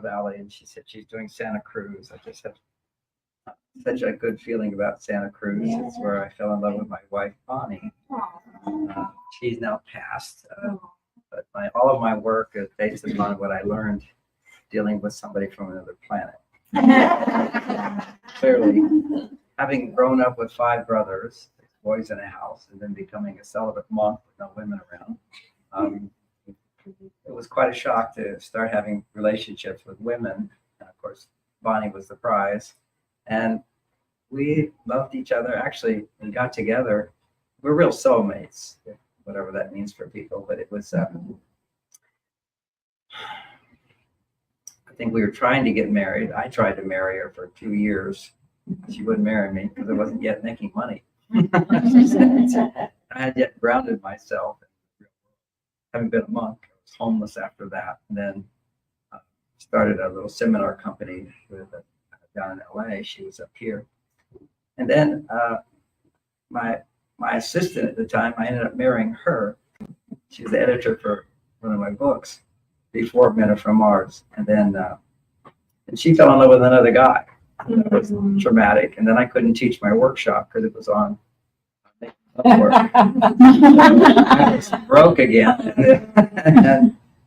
Valley, and she said she's doing Santa Cruz. I just have such a good feeling about Santa Cruz. Yeah. It's where I fell in love with my wife, Bonnie. She's now passed, but all of my work is based upon what I learned dealing with somebody from another planet. Clearly, having grown up with 5 brothers, 6 boys in a house, and then becoming a celibate monk with no women around, it was quite a shock to start having relationships with women. And of course, Bonnie was the prize. And we loved each other. Actually, we got together. We're real soulmates, whatever that means for people. But it was, I think we were trying to get married. I tried to marry her for 2 years. She wouldn't marry me because I wasn't yet making money. I had yet grounded myself. Having been a monk, I was homeless after that. And then started a little seminar company with down in LA. She was up here. And then my assistant at the time, I ended up marrying her. She was the editor for one of my books before Men Are From Mars. And then and she fell in love with another guy. That was traumatic. And then I couldn't teach my workshop because it was on work. I was broke again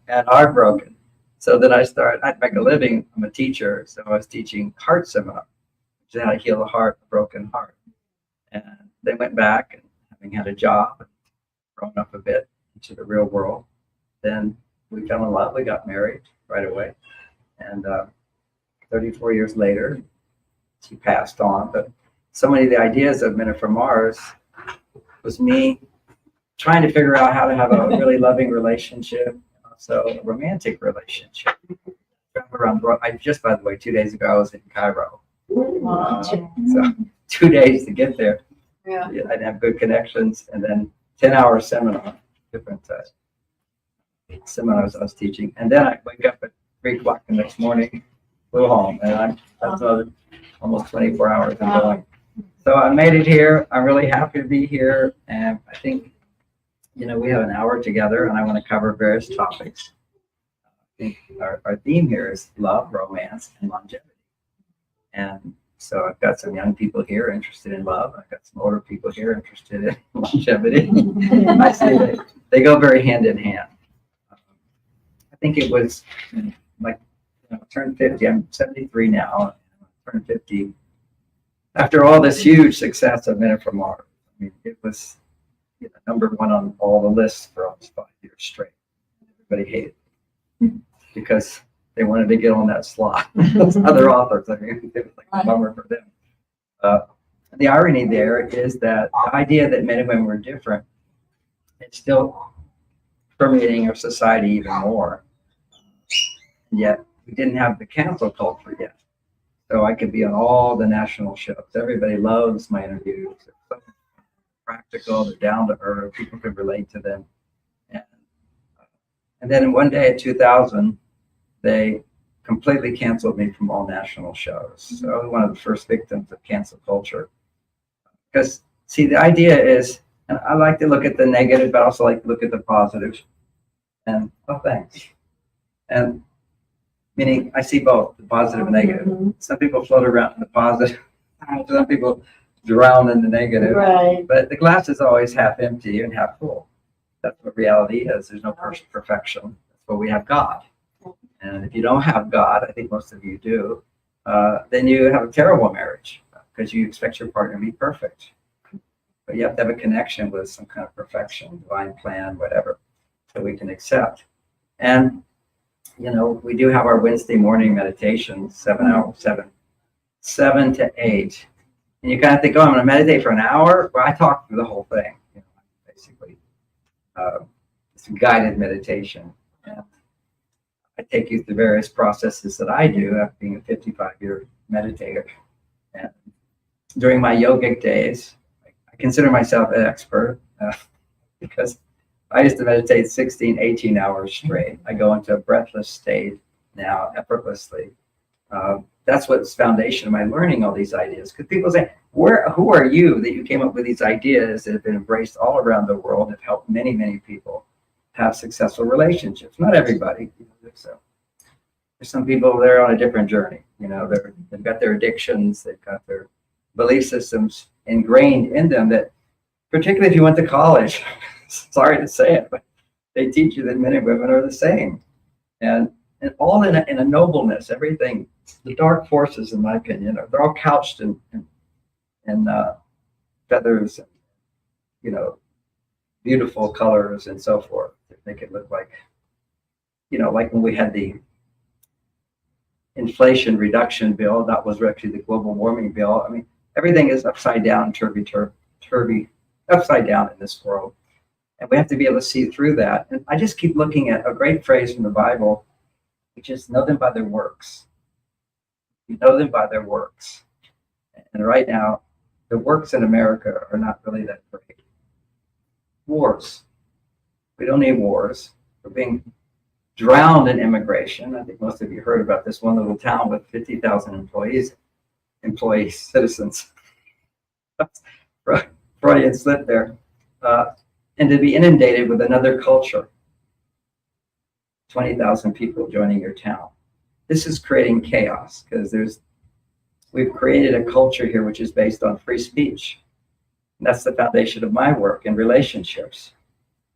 and heartbroken. So then I'd make a living. I'm a teacher, so I was teaching heart seminar, which is how to heal a broken heart. And they went back, and having had a job, and grown up a bit into the real world, then we fell in love. We got married right away, and 34 years later, she passed on. But so many of the ideas of Men Are From Mars was me trying to figure out how to have a really loving relationship. So a romantic relationship. I just, by the way, 2 days ago, I was in Cairo. So 2 days to get there. Yeah. I'd have good connections, and then 10-hour seminar, different seminars I was teaching. And then I wake up at 3 o'clock the next morning, flew home, and that's another almost 24 hours I'm going. So I made it here. I'm really happy to be here, and I think, we have an hour together, and I want to cover various topics. I think our theme here is love, romance, and longevity. And so I've got some young people here interested in love. I've got some older people here interested in longevity. I say they go very hand in hand. I think it was like, I turned 50. I'm 73 now. I turned 50 after all this huge success of Men Are From Mars. I mean, it was number 1 on all the lists for almost 5 years straight. Everybody hated it because they wanted to get on that slot. Those other authors, I mean, it was like a bummer for them. The irony there is that the idea that men and women were different, it's still permeating our society even more. And yet we didn't have the cancel culture yet. So I could be on all the national shows. Everybody loves my interviews. They're so practical, they're down to earth, people can relate to them. And then one day in 2000, they completely canceled me from all national shows. So I was one of the first victims of cancel culture. Because, see, the idea is, and I like to look at the negative, but I also like to look at the positive. And, oh, thanks. And meaning I see both, the positive and negative. Some people float around in the positive. Some people drown in the negative. Right. But the glass is always half empty and half full. That's what reality is. There's no perfection. That's what we have, God. And if you don't have God, I think most of you do, then you have a terrible marriage because you expect your partner to be perfect. But you have to have a connection with some kind of perfection, divine plan, whatever, so we can accept. And, we do have our Wednesday morning meditation, 7 to 8. And you kind of think, I'm going to meditate for an hour. Well, I talk through the whole thing, basically. It's a guided meditation. And I take you through various processes that I do after being a 55-year meditator. And during my yogic days, I consider myself an expert because I used to meditate 16, 18 hours straight. I go into a breathless state now effortlessly. That's what's foundation of my learning all these ideas. Because people say, who are you that you came up with these ideas that have been embraced all around the world, have helped many, many people have successful relationships? Not everybody. So There's some people, they're on a different journey. They've got their addictions, they've got their belief systems ingrained in them that, particularly if you went to college, sorry to say it, but they teach you that men and women are the same. And all in a nobleness, everything, the dark forces, in my opinion, they're all couched in feathers, and, beautiful colors and so forth. That make it look like, like when we had the Inflation Reduction Bill, that was actually the global warming bill. I mean, everything is upside down, turvy, upside down in this world. And we have to be able to see through that. And I just keep looking at a great phrase from the Bible, which is know them by their works. You know them by their works. And right now, the works in America are not really that great. Wars. We don't need wars. We're being drowned in immigration. I think most of you heard about this one little town with 50,000 citizens. Freudian slip there. And to be inundated with another culture. 20,000 people joining your town. This is creating chaos because we've created a culture here which is based on free speech. And that's the foundation of my work in relationships,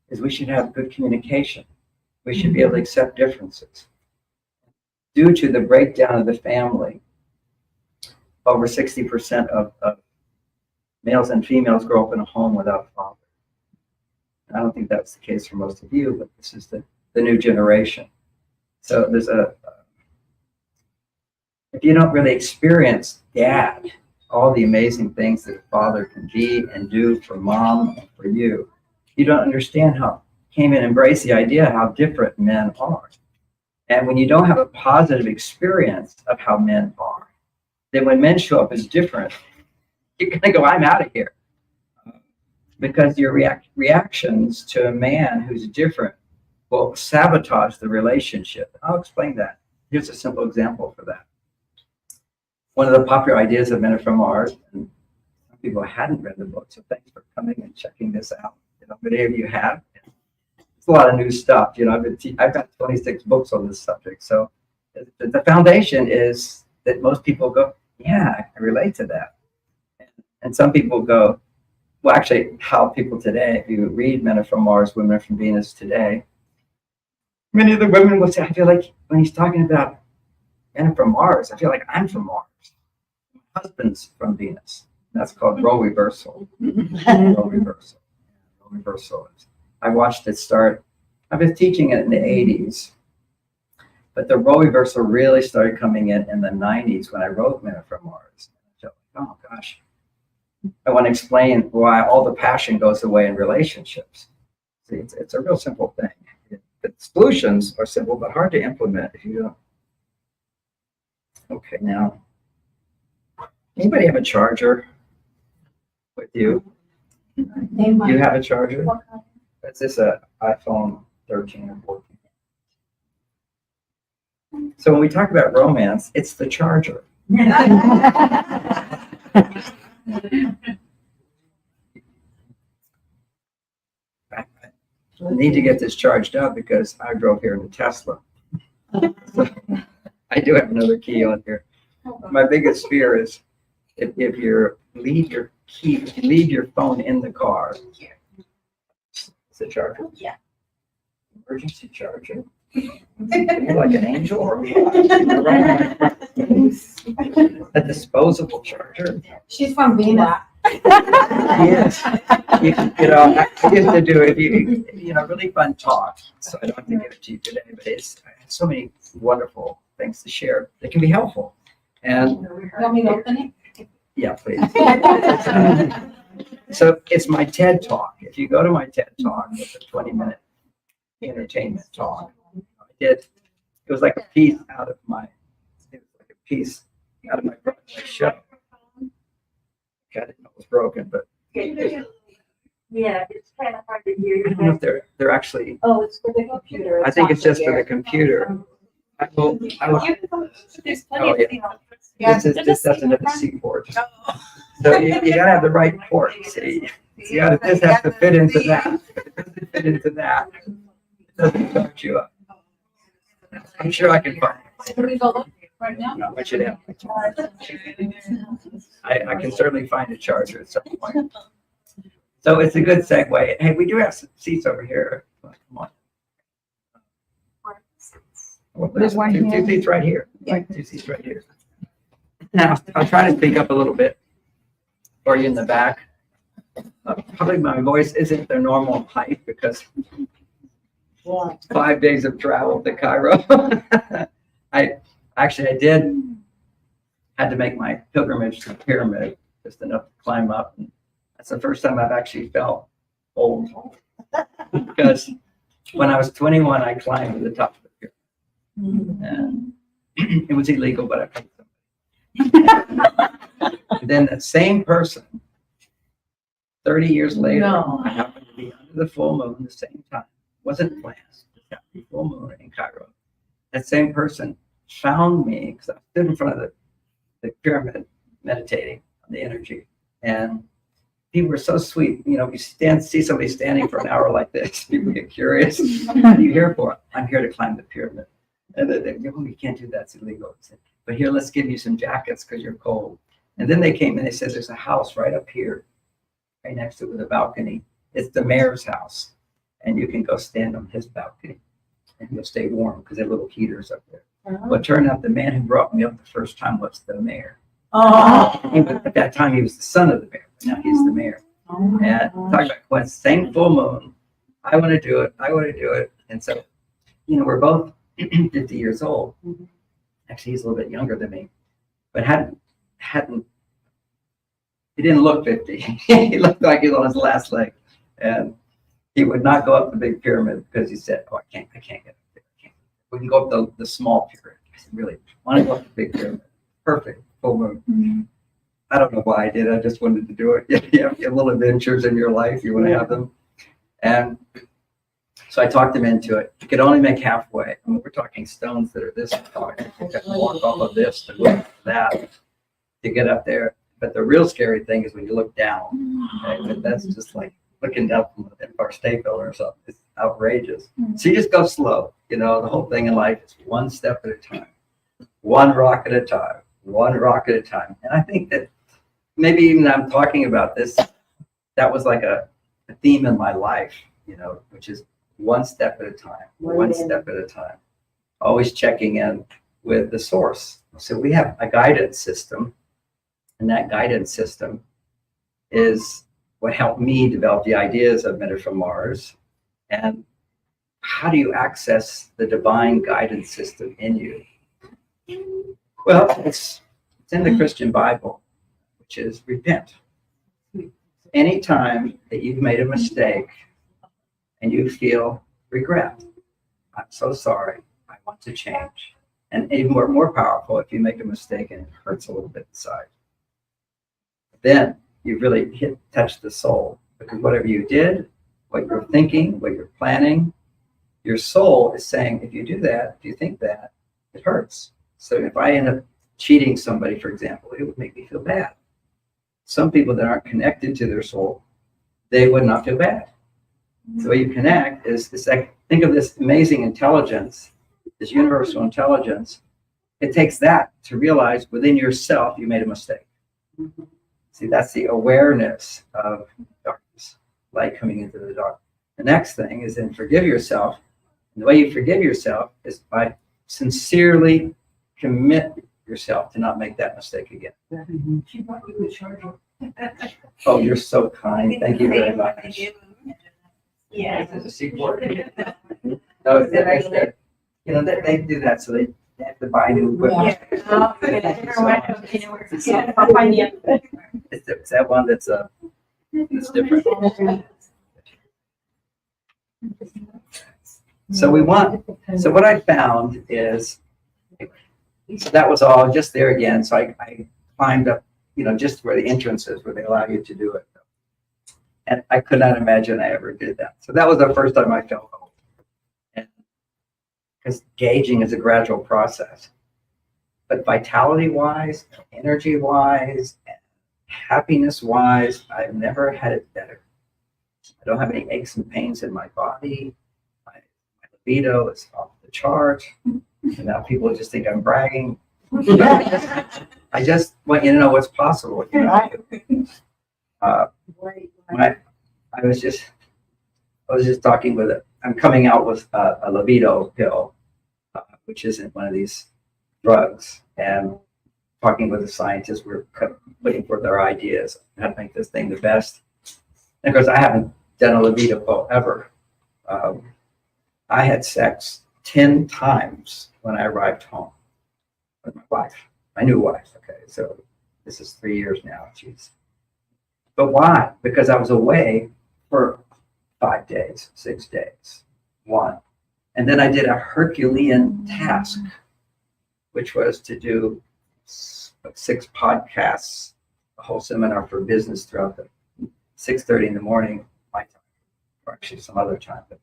is we should have good communication. We should be able to accept differences. Due to the breakdown of the family, over 60% of males and females grow up in a home without a father. I don't think that's the case for most of you, but this is the new generation. So there's if you don't really experience dad, all the amazing things that a father can be and do for mom and for you, you don't understand how came and embrace the idea how different men are. And when you don't have a positive experience of how men are, then when men show up as different, you're gonna go, I'm out of here. Because your reactions to a man who's different will sabotage the relationship. I'll explain that. Here's a simple example for that. One of the popular ideas of Men Are From Mars, and some people hadn't read the book, so thanks for coming and checking this out. Many of you have. It's a lot of new stuff. I've got 26 books on this subject. So the foundation is that most people go, yeah, I relate to that. And some people go, well, actually, how people today, if you read Men Are From Mars, Women Are From Venus today, many of the women will say, I feel like when he's talking about Men Are From Mars, I feel like I'm from Mars. My husband's from Venus. That's called role reversal. Role reversal. Role reversal. I watched it start. I've been teaching it in the 80s, but the role reversal really started coming in the 90s when I wrote Men Are From Mars. I felt like, oh gosh, I want to explain why all the passion goes away in relationships. See, it's a real simple thing. The solutions are simple, but hard to implement if you don't. Okay, now, anybody have a charger with you? You have a charger? Is this an iPhone 13 or 14? So when we talk about romance, it's the charger. I need to get this charged up because I drove here in a Tesla. So I do have another key on here. My biggest fear is if you leave your phone in the car. It's a charger. Yeah. Emergency charger. You're like an angel or a disposable charger. She's from Venus. Yes. I used to do it, really fun talk. So I don't have to give it to you today, but I have so many wonderful things to share that can be helpful. And You want me to open it? yeah, please. So it's my TED Talk. If you go to my TED Talk, it's a 20-minute entertainment talk. It was like a piece out of my Broadway show. I didn't know it was broken, but Yeah, it's kind of hard to hear I don't know you. if they're actually. Oh, it's for the computer. I think it's just for the computer. I will, There's Oh, plenty of Yeah. this doesn't have a C port. So you gotta have the right port. See, this has to fit into that. If it doesn't fit into that, it doesn't charge you up. I'm sure I can find it. Should we go look right now? No, I should have. I can certainly find a charger at some point. So it's a good segue. Hey, we do have some seats over here. Come on. Well, There's one two here. seats right here. Yeah. 2 seats right here. Now, I'll try to speak up a little bit for you in the back. Probably my voice isn't the normal height because 5 days of travel to Cairo. I had to make my pilgrimage to the pyramid, just enough to climb up. And that's the first time I've actually felt old. Because when I was 21, I climbed to the top of the pyramid. And it was illegal, but I paid somebody. And then that same person, 30 years later, No. I happened to be under the full moon the same time. Wasn't planned. Just happened to be full moon in Cairo. That same person found me because I stood in front of the pyramid meditating on the energy. And people were so sweet. You know, you see somebody standing for an hour like this, people get curious. What are you here for? I'm here to climb the pyramid. And then they go, oh, you can't do that, it's illegal. I said, but here, let's give you some jackets because you're cold. And then they came and they said, there's a house right up here, right next to it with a balcony. It's the mayor's house. And you can go stand on his balcony and you'll stay warm because there are little heaters up there. Well, it turned out the man who brought me up the first time was the mayor. At that time, he was the son of the mayor. But now he's the mayor. And talking about when same full moon, I want to do it. I want to do it. And so, you know, we're both 50 years old. Actually, he's a little bit younger than me, but he didn't look 50. He looked like he was on his last leg. And he would not go up the big pyramid because he said, oh, I can't get up there. We can go up the small pyramid. I said, really? I want to go up the big pyramid. Perfect. Full moon. I don't know why I did. I just wanted to do it. You have little adventures in your life. You want to have them. And so I talked him into it. You could only make halfway. I mean, we're talking stones that are this tall. You got to walk all of this to look at that to get up there. But the real scary thing is when you look down. Okay? But that's just like looking down from the Empire State Building or something. It's outrageous. So you just go slow. You know, the whole thing in life is one step at a time, one rock at a time, one rock at a time. And I think that maybe even I'm talking about this, that was like a theme in my life, you know, which is one step at a time, one step at a time, always checking in with the source. So we have a guidance system, and that guidance system is what helped me develop the ideas of Men Are From Mars. And how do you access the divine guidance system in you? Well, it's in the Christian Bible, which is repent. Anytime that you've made a mistake and you feel regret, I'm so sorry, I want to change. And even more powerful if you make a mistake and it hurts a little bit inside. Then you really touch the soul, because whatever you did, what you're thinking, what you're planning, your soul is saying, if you do that, if you think that, it hurts. So if I end up cheating somebody, for example, it would make me feel bad. Some people that aren't connected to their soul, they would not feel bad. So the way you connect is like, think of this amazing intelligence, this universal intelligence. It takes that to realize within yourself you made a mistake. See, that's the awareness of darkness, light coming into the dark. The next thing is then forgive yourself. And the way you forgive yourself is by sincerely commit yourself to not make that mistake again. She brought you a charger. Oh, you're so kind. Thank you very much. Yeah. This is a seaport. No, they do that so they have to buy new equipment. I'll find you. It's that one that's it's different. So what I found is, so that was all just there again. So I climbed up, you know, just where the entrance is, where they allow you to do it. And I could not imagine I ever did that. So that was the first time I felt old. And because gauging is a gradual process. But vitality-wise, energy-wise, happiness-wise, I've never had it better. I don't have any aches and pains in my body. My libido is off the chart. And now people just think I'm bragging. I just want you to know what's possible. You know? I was just talking with I'm coming out with a libido pill, which isn't one of these drugs, and talking with the scientists. We're putting forth our ideas how to make this thing the best. And of course, I haven't done a libido pill ever. I had sex 10 times when I arrived home with my wife, my new wife. Okay, so this is 3 years now. Jeez. But why? Because I was away for 5 days, 6 days, one. And then I did a Herculean task, which was to do 6 podcasts, a whole seminar for business throughout the 6:30 in the morning, my time, or actually some other time, but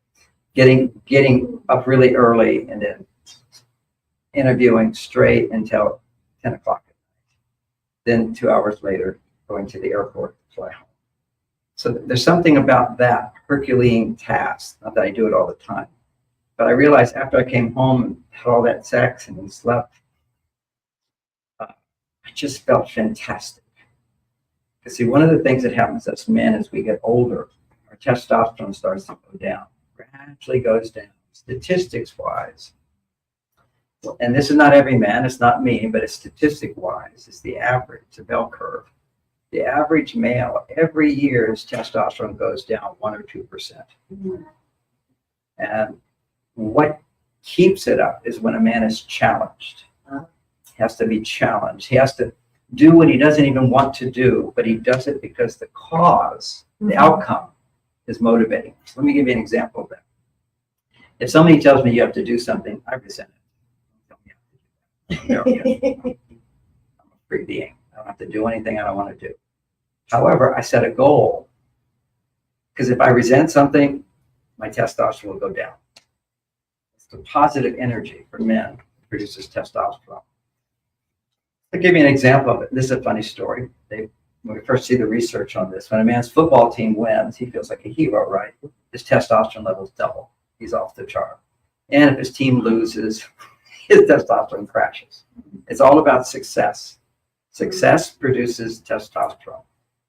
getting up really early and then interviewing straight until 10 o'clock at night. Then 2 hours later, going to the airport to fly home. So there's something about that Herculean task, not that I do it all the time, but I realized after I came home and had all that sex and then slept, I just felt fantastic. Because see, one of the things that happens to us men as we get older, our testosterone starts to go down, gradually goes down, statistics wise. And this is not every man, it's not me, but it's statistic wise, it's the average, it's a bell curve. The average male, every year his testosterone goes down 1 or 2%. Mm-hmm. And what keeps it up is when a man is challenged. He has to be challenged. He has to do what he doesn't even want to do, but he does it because the cause, the outcome is motivating. So let me give you an example of that. If somebody tells me you have to do something, I resent it. I'm a free being. I don't have to do anything I don't want to do. However, I set a goal, because if I resent something, my testosterone will go down. It's the positive energy for men that produces testosterone. I'll give you an example of it. This is a funny story. When we first see the research on this, when a man's football team wins, he feels like a hero, right? His testosterone levels double. He's off the chart. And if his team loses, his testosterone crashes. It's all about success. Success produces testosterone.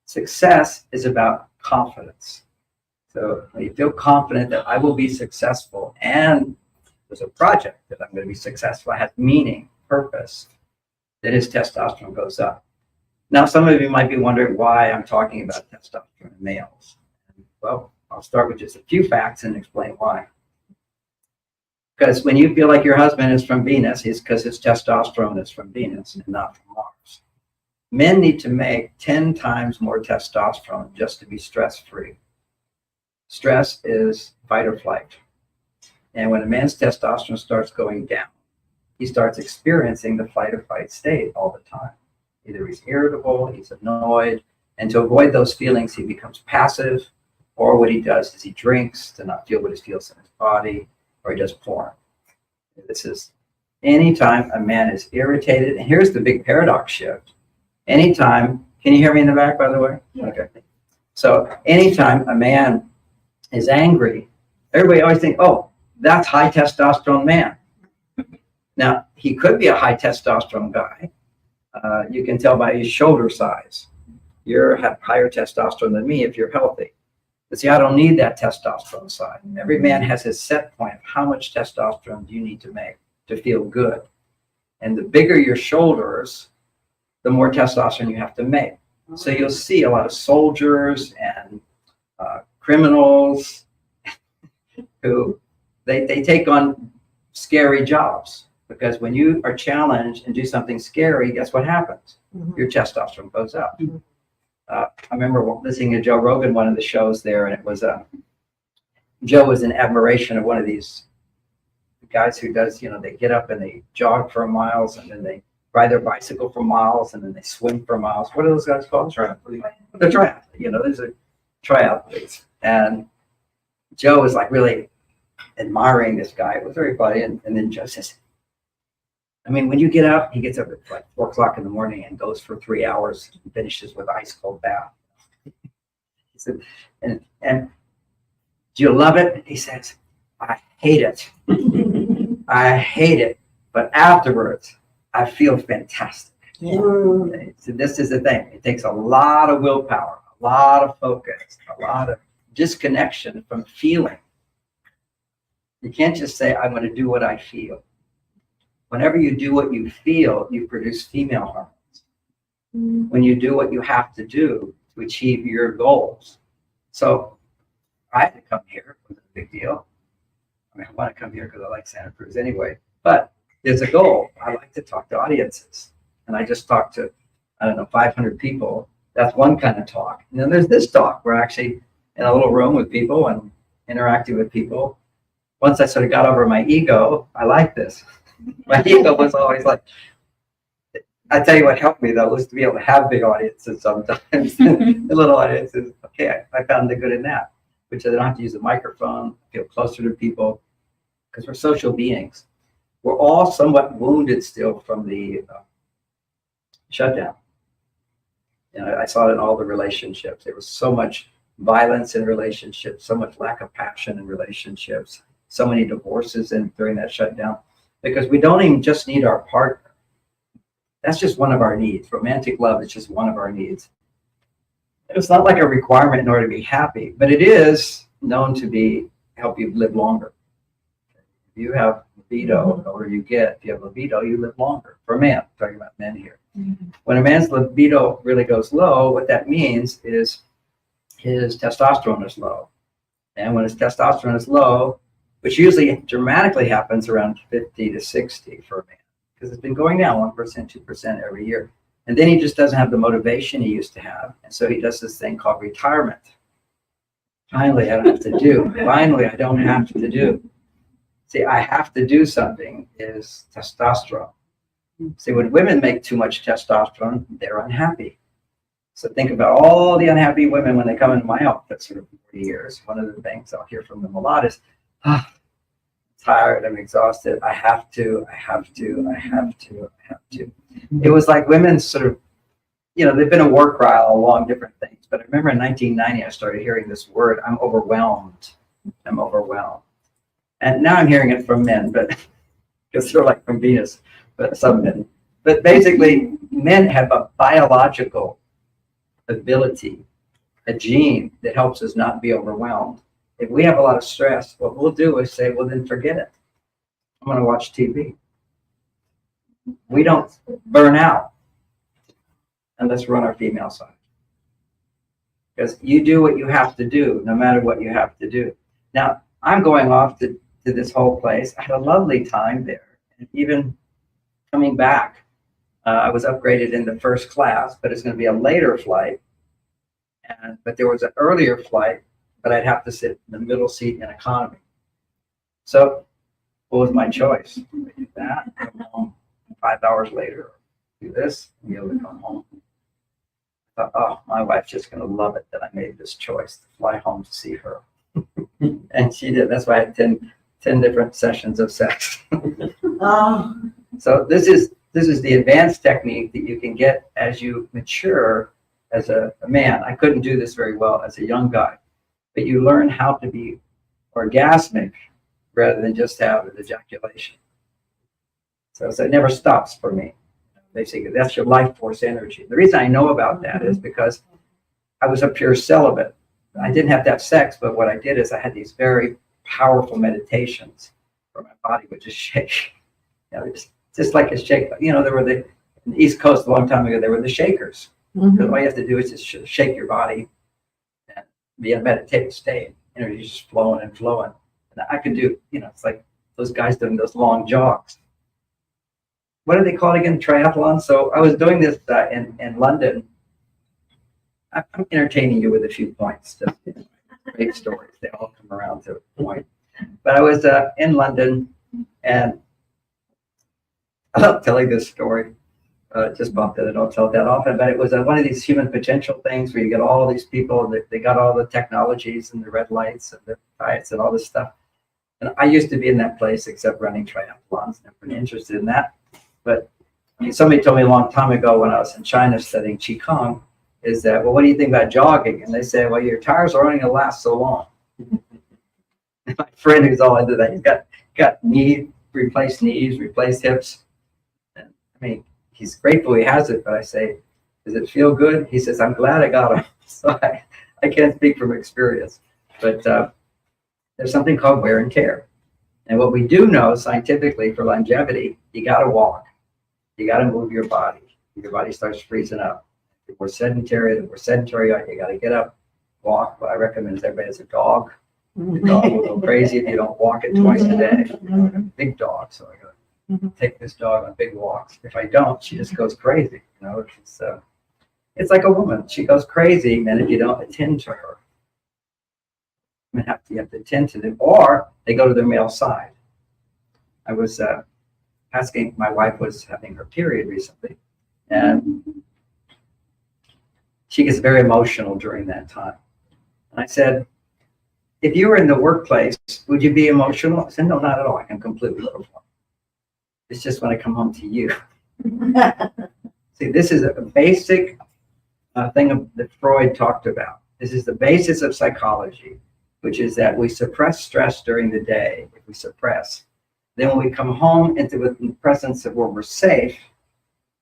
Success is about confidence. So when you feel confident that I will be successful and there's a project that I'm going to be successful, it has meaning, purpose, then his testosterone goes up. Now, some of you might be wondering why I'm talking about testosterone in males. Well, I'll start with just a few facts and explain why. Because when you feel like your husband is from Venus, it's because his testosterone is from Venus and not from Mars. Men need to make 10 times more testosterone just to be stress-free. Stress is fight or flight. And when a man's testosterone starts going down, he starts experiencing the fight or flight state all the time. Either he's irritable, he's annoyed, and to avoid those feelings, he becomes passive, or what he does is he drinks to not feel what he feels in his body, or he does porn. This is anytime a man is irritated, and here's the big paradox shift. Anytime, can you hear me in the back, by the way? Yeah. Okay. So anytime a man is angry, everybody always think, oh, that's high testosterone man. Now, he could be a high testosterone guy. You can tell by his shoulder size. You have higher testosterone than me if you're healthy. But see, I don't need that testosterone side. Every man has his set point of how much testosterone do you need to make to feel good. And the bigger your shoulders, the more testosterone you have to make. So you'll see a lot of soldiers and criminals who they take on scary jobs. Because when you are challenged and do something scary, guess what happens? Mm-hmm. Your testosterone goes up. Mm-hmm. I remember listening to Joe Rogan, one of the shows there, and it was Joe was in admiration of one of these guys who does, they get up and they jog for miles, and then they ride their bicycle for miles, and then they swim for miles. What are those guys called? Triathletes. They're triathletes. These are triathletes. And Joe was like really admiring this guy. It was very funny. And then Joe says, I mean, when you get up, he gets up at like 4 o'clock in the morning and goes for 3 hours and finishes with ice cold bath. He said, and do you love it? He says, I hate it. I hate it but afterwards, I feel fantastic. Yeah. Okay? So this is the thing. It takes a lot of willpower, a lot of focus, a lot of disconnection from feeling. You can't just say, I'm going to do what I feel. Whenever you do what you feel, you produce female hormones. When you do what you have to do to achieve your goals. So I had to come here. It was a big deal. I mean, I want to come here because I like Santa Cruz anyway. But there's a goal. I like to talk to audiences. And I just talked to, 500 people. That's one kind of talk. And then there's this talk. We're actually in a little room with people and interacting with people. Once I sort of got over my ego, I like this. My ego was always like, I tell you what helped me though was to be able to have big audiences sometimes. The little audiences, okay, I found the good in that, which I don't have to use a microphone, I feel closer to people, because we're social beings. We're all somewhat wounded still from the shutdown. I saw it in all the relationships. There was so much violence in relationships, so much lack of passion in relationships, so many divorces during that shutdown, because we don't even just need our partner. That's just one of our needs. Romantic love is just one of our needs. It's not like a requirement in order to be happy, but it is known to help you live longer. If you have libido, the older you get, if you have libido, you live longer. For a man, I'm talking about men here. When a man's libido really goes low, what that means is his testosterone is low. And when his testosterone is low, which usually dramatically happens around 50 to 60 for a man, because it's been going down 1%, 2% every year. And then he just doesn't have the motivation he used to have. And so he does this thing called retirement. Finally, I don't have to do. Finally, I don't have to do. See, I have to do something is testosterone. See, when women make too much testosterone, they're unhappy. So think about all the unhappy women when they come into my office for 40 years. One of the things I'll hear from them a lot is, tired, I'm exhausted, I have to. It was like women sort of, they've been a war cry all along different things. But I remember in 1990, I started hearing this word, I'm overwhelmed. And now I'm hearing it from men, but because they're like from Venus, but some men. But basically, men have a biological ability, a gene that helps us not be overwhelmed. If we have a lot of stress, what we'll do is say, well, then forget it. I'm going to watch TV. We don't burn out unless we're on our female side. Because you do what you have to do, no matter what you have to do. Now, I'm going off to this whole place. I had a lovely time there. And even coming back, I was upgraded into first class, but it's going to be a later flight. But there was an earlier flight, but I'd have to sit in the middle seat in economy. So what was my choice? I do that, come home 5 hours later, do this, and be able to come home. I thought, oh, my wife's just going to love it that I made this choice to fly home to see her. And she did. That's why I had 10 different sessions of sex. So this is the advanced technique that you can get as you mature as a man. I couldn't do this very well as a young guy, but you learn how to be orgasmic rather than just have an ejaculation. So it never stops for me. Basically, that's your life force energy. The reason I know about that is because I was a pure celibate. I didn't have to have sex, but what I did is I had these very powerful meditations where my body would just shake. Just like a shake. There were in the East Coast a long time ago, there were the shakers. Because all you have to do is just shake your body and be in a meditative state. You're just flowing and flowing. And I could do, it's like those guys doing those long jogs. What are they called again? Triathlon. So I was doing this in London. I'm entertaining you with a few points. Just great stories. They all come around to a point. But I was in London, and I love telling this story. Just bumped it. I don't tell it that often, but it was one of these human potential things where you get all these people. They got all the technologies and the red lights and the diets and all this stuff. And I used to be in that place, except running triathlons. I'm pretty interested in that. But somebody told me a long time ago when I was in China studying Qigong, is that, well, what do you think about jogging? And they say, well, your tires are only going to last so long. My friend who's all into that, he's got knee replace knees, replace hips. And, I mean, he's grateful he has it, but I say, does it feel good? He says, I'm glad I got him. So I can't speak from experience, but there's something called wear and tear. And what we do know scientifically for longevity, you got to walk. You got to move your body. Your body starts freezing up. If we're sedentary, you got to get up, walk. What I recommend is everybody has a dog. The dog will go crazy if you don't walk it twice a day. I have a big dog, so I got to take this dog on big walks. If I don't, she just goes crazy. You know, it's like a woman. She goes crazy, and if you don't attend to her, you have to attend to them, or they go to their male side. I was asking, my wife was having her period recently, and she gets very emotional during that time. And I said, if you were in the workplace, would you be emotional? I said, no, not at all. I can completely perform. It's just when I come home to you. See, this is a basic thing that Freud talked about. This is the basis of psychology, which is that we suppress stress during the day. If we suppress, then when we come home into the presence of where we're safe,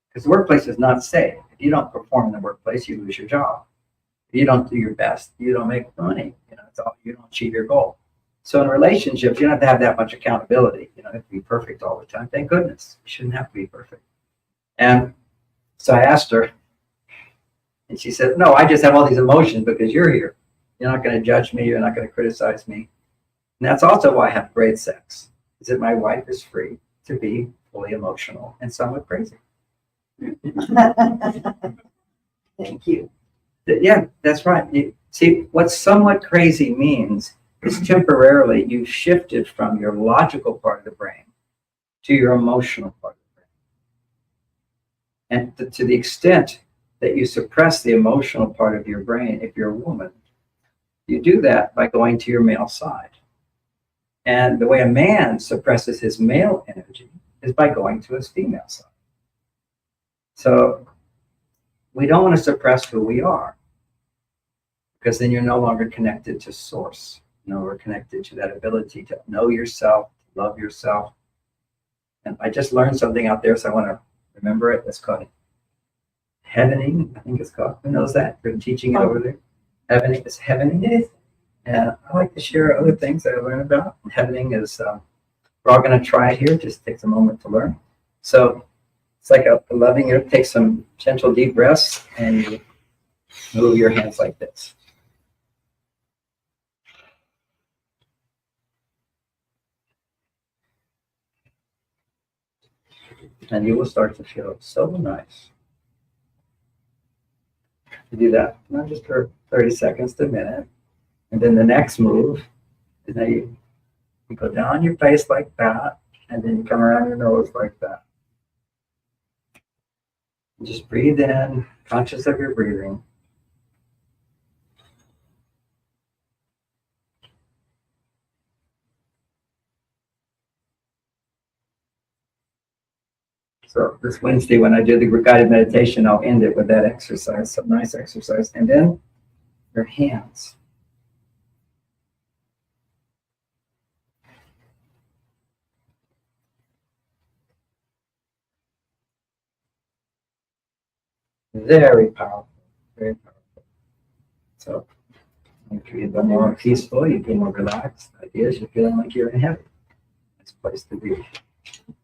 because the workplace is not safe. If you don't perform in the workplace, you lose your job. If you don't do your best, you don't make money. You know, you don't achieve your goal. So in relationships, you don't have to have that much accountability. You don't have to be perfect all the time. Thank goodness. You shouldn't have to be perfect. And so I asked her, and she said, no, I just have all these emotions because you're here. You're not going to judge me. You're not going to criticize me. And that's also why I have great sex, is that my wife is free to be fully emotional and somewhat crazy. Thank you. Yeah, that's right. See, what somewhat crazy means is temporarily you've shifted from your logical part of the brain to your emotional part of the brain. And to the extent that you suppress the emotional part of your brain, if you're a woman, you do that by going to your male side. And the way a man suppresses his male energy is by going to his female side. So we don't want to suppress who we are, because then you're no longer connected to source. You know, we're connected to that ability to know yourself, love yourself. And I just learned something out there, so I want to remember it. It's called heavening, I think it's called. Who knows that? You're teaching it over there. Heavening, it's heavening. It is. And I like to share other things that I learned about. Heavening is, we're all going to try it here. It just takes a moment to learn. So it's like a loving, you take some gentle deep breaths and you move your hands like this. And you will start to feel so nice. You do that, not just for 30 seconds to a minute. And then the next move is that you go down your face like that, and then you come around your nose like that. And just breathe in, conscious of your breathing. So this Wednesday, when I do the guided meditation, I'll end it with that exercise, some nice exercise. And then your hands. Very powerful, very powerful. So you feel more peaceful, you feel more relaxed. The idea is you're feeling like you're in heaven. It's a place to be.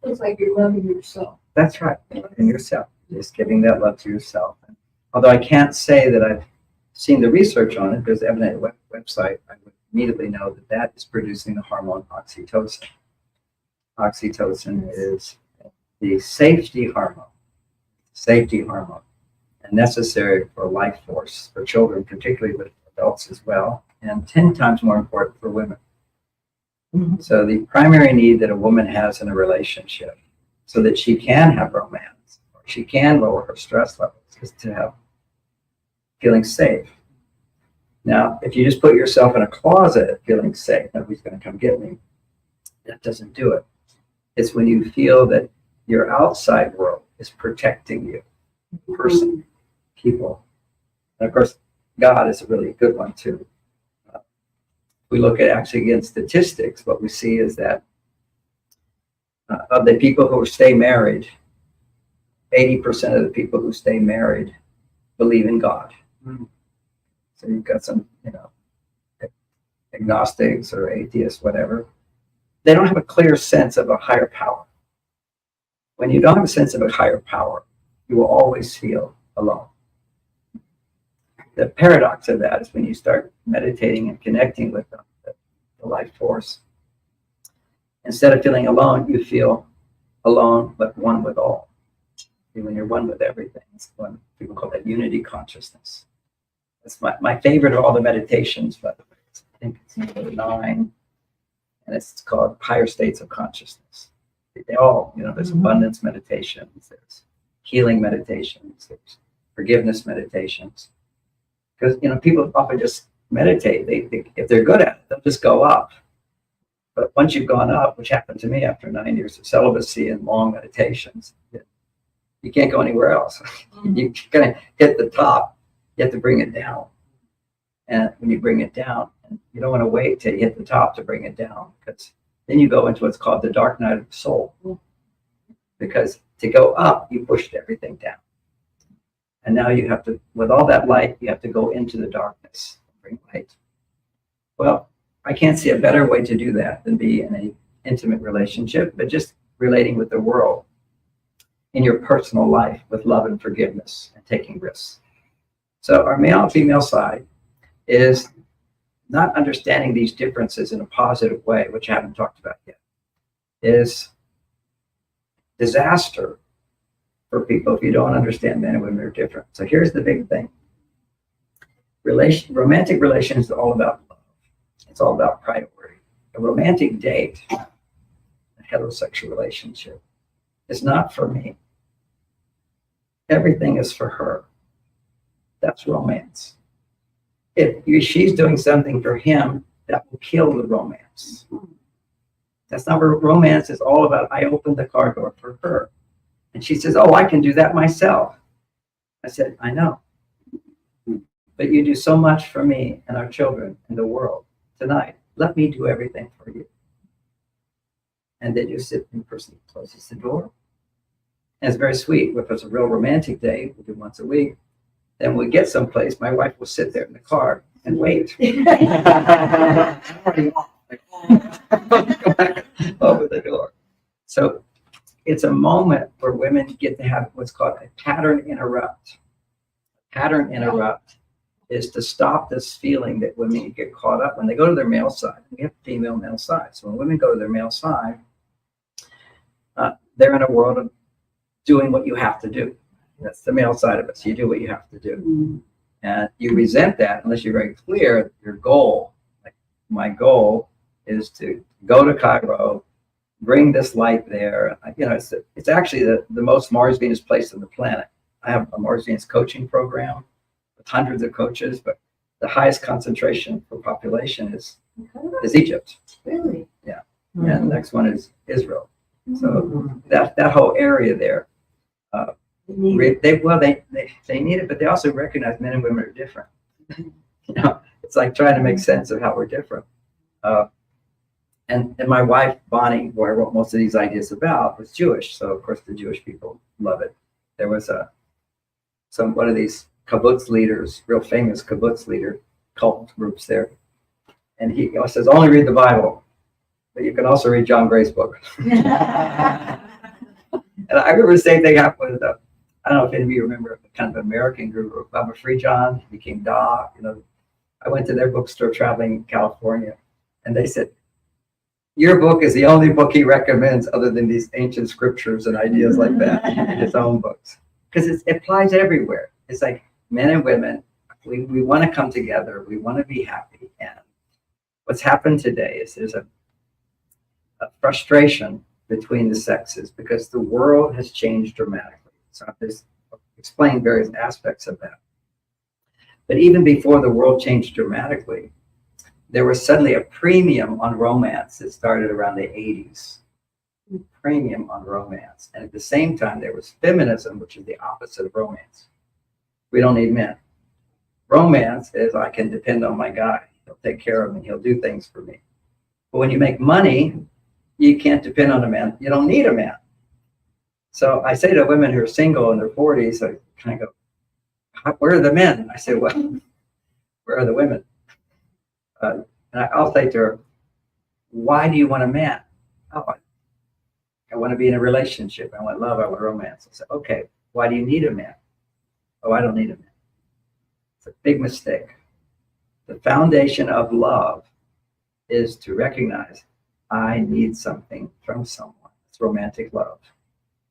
It's like you're loving yourself. That's right, loving yourself. Just giving that love to yourself. And although I can't say that I've seen the research on it, there's evident website, I would immediately know that that is producing the hormone oxytocin. Oxytocin is the safety hormone, and necessary for life force for children, particularly with adults as well, and 10 times more important for women. Mhm. So the primary need that a woman has in a relationship so that she can have romance, or she can lower her stress levels, is to have feeling safe. Now, if you just put yourself in a closet feeling safe, nobody's going to come get me, that doesn't do it. It's when you feel that your outside world is protecting you, person, people. And of course, God is a really good one too. We look at actually against statistics, what we see is that of the people who stay married, 80% of the people who stay married believe in God. So you've got some, agnostics or atheists, whatever. They don't have a clear sense of a higher power. When you don't have a sense of a higher power, you will always feel alone. The paradox of that is when you start meditating and connecting with the life force, instead of feeling alone, you feel alone but one with all. When you're one with everything, it's one people call that unity consciousness. That's my favorite of all the meditations, by the way. I think it's number 9, and it's called Higher States of Consciousness. They all, there's abundance meditations, there's healing meditations, there's forgiveness meditations. Because people often just meditate. They if they're good at it, they'll just go up. But once you've gone up, which happened to me after 9 years of celibacy and long meditations, you can't go anywhere else. You're gonna hit the top. You have to bring it down. And when you bring it down, you don't want to wait till you hit the top to bring it down, because then you go into what's called the dark night of the soul. Because to go up, you pushed everything down. And now you have to, with all that light, you have to go into the darkness, bring light. Well, I can't see a better way to do that than be in an intimate relationship, but just relating with the world in your personal life with love and forgiveness and taking risks. So our male and female side is not understanding these differences in a positive way, which I haven't talked about yet, is disaster for people if you don't understand men and women are different. So here's the big thing. Romantic relations is all about love. It's all about priority. A romantic date, a heterosexual relationship, is not for me. Everything is for her. That's romance. If she's doing something for him, that will kill the romance. That's not where romance is all about. I opened the car door for her. And she says, oh, I can do that myself. I said, I know. But you do so much for me and our children and the world tonight. Let me do everything for you. And then you sit in person closes the door. And it's very sweet. If it's a real romantic day, we do once a week. Then when we get someplace, my wife will sit there in the car and wait. Over the door. So it's a moment where women get to have what's called a pattern interrupt. Pattern interrupt is to stop this feeling that women get caught up when they go to their male side. We have female, male side. So when women go to their male side, they're in a world of doing what you have to do. That's the male side of it. So you do what you have to do. And you resent that unless you're very clear your goal. Like my goal is to go to Cairo, bring this light there. It's actually the most Mars-Venus place on the planet. I have a Mars-Venus coaching program with hundreds of coaches, but the highest concentration for population is Egypt. Really? Yeah. And the next one is Israel. So that whole area there, they need it, but they also recognize men and women are different. It's like trying to make sense of how we're different. And my wife, Bonnie, who I wrote most of these ideas about, was Jewish. So, of course, the Jewish people love it. There was one of these kibbutz leaders, real famous kibbutz leader, cult groups there. And he says, only read the Bible, but you can also read John Gray's book. And I remember the same thing happened with, I don't know if any of you remember the kind of American guru, Baba Free John, became Da. I went to their bookstore traveling in California, and they said, your book is the only book he recommends other than these ancient scriptures and ideas like that in his own books. Because it applies everywhere. It's like men and women, we want to come together. We want to be happy. And what's happened today is there's a frustration between the sexes because the world has changed dramatically. So I've just explained various aspects of that. But even before the world changed dramatically, there was suddenly a premium on romance that started around the 80s. Premium on romance. And at the same time, there was feminism, which is the opposite of romance. We don't need men. Romance is I can depend on my guy. He'll take care of me. He'll do things for me. But when you make money, you can't depend on a man. You don't need a man. So I say to women who are single in their 40s, I kind of go, where are the men? I say, well, where are the women? And I'll say to her, why do you want a man? Oh, I want to be in a relationship. I want love. I want romance. I say, okay, why do you need a man? Oh, I don't need a man. It's a big mistake. The foundation of love is to recognize I need something from someone. It's romantic love.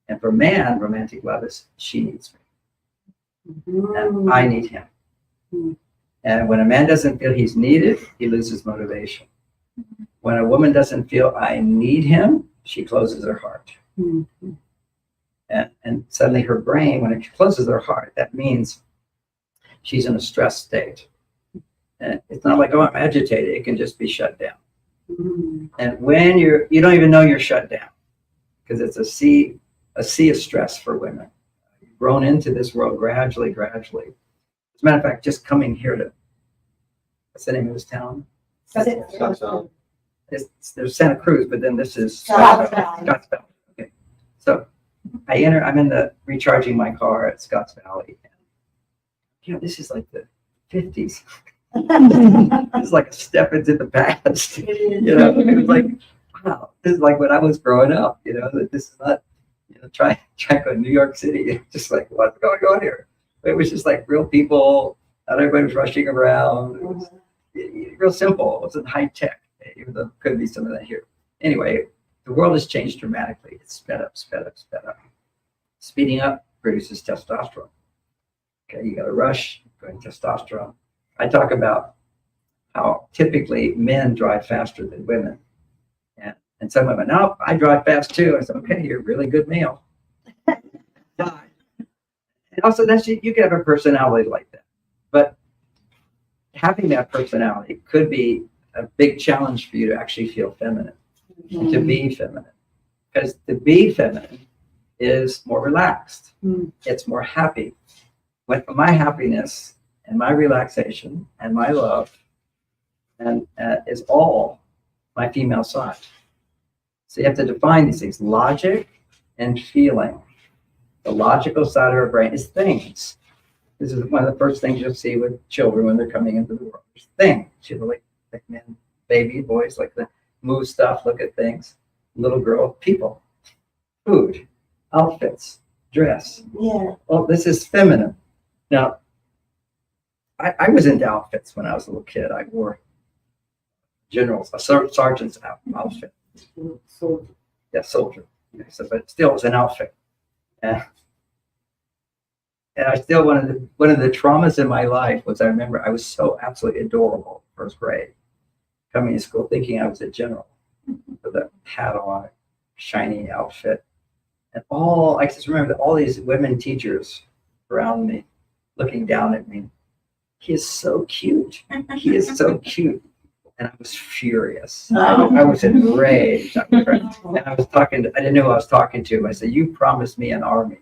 And for man, romantic love is she needs me. And I need him. And when a man doesn't feel he's needed, he loses motivation. When a woman doesn't feel I need him, she closes her heart. And suddenly her brain, when it closes her heart, that means she's in a stress state. And it's not like, oh, I'm agitated. It can just be shut down. And when you don't even know you're shut down, because it's a sea of stress for women. You've grown into this world gradually. As a matter of fact, just coming here to, what's the name of this town? Scottsdale. There's Santa Cruz, but then this is Scottsdale. Okay. So I'm in the recharging my car at Scotts Valley. This is like the 50s. This is like a step into the past. It was like, wow, this is like when I was growing up, that this is not, try to go to New York City. Just like, what's going on here? It was just like real people, not everybody was rushing around. It was real simple. It wasn't high tech, even though there could be some of that here. Anyway, the world has changed dramatically. It's sped up. Speeding up produces testosterone. Okay, you got to rush, going testosterone. I talk about how typically men drive faster than women. And some women, no, I drive fast too. I said, okay, you're a really good male. And also, you can have a personality like that. But having that personality could be a big challenge for you to actually feel feminine, to be feminine. Because to be feminine is more relaxed. It's more happy. With my happiness and my relaxation and my love and is all my female side. So you have to define these things: logic and feeling. The logical side of our brain is things. This is one of the first things you'll see with children when they're coming into the world. There's things. Like men, baby boys, like the move stuff, look at things. Little girl, people, food, outfits, dress. Yeah. Well, this is feminine. Now, I was into outfits when I was a little kid. I wore a sergeant's outfit. Soldier. Yeah, soldier. But still, it was an outfit. And I still, one of the traumas in my life was, I remember I was so absolutely adorable first grade, coming to school thinking I was a general with a hat on, shiny outfit. And I just remember that all these women teachers around me looking down at me. He is so cute. He is so cute. And I was furious. I was enraged. And I didn't know who I was talking to. I said, you promised me an army.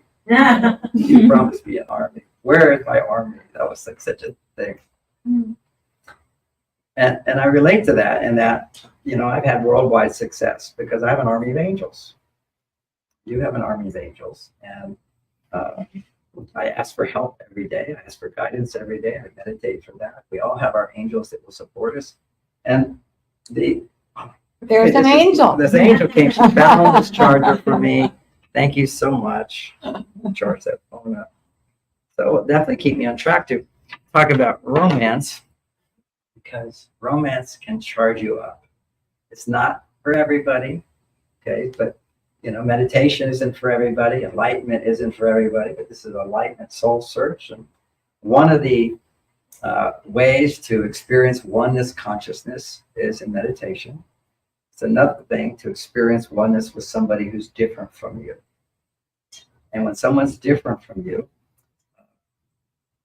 You promised me an army. Where is my army? That was like such a thing. And I relate to that in that, I've had worldwide success because I have an army of angels. You have an army of angels. And I ask for help every day. I ask for guidance every day. I meditate for that. We all have our angels that will support us. And there's an angel. This angel came. She found this charger for me. Thank you so much. Charge that phone up. So it'll definitely keep me on track to talk about romance, because romance can charge you up. It's not for everybody, okay? But meditation isn't for everybody. Enlightenment isn't for everybody. But this is enlightenment soul search, and one of the ways to experience oneness consciousness is in meditation. It's another thing to experience oneness with somebody who's different from you. And when someone's different from you,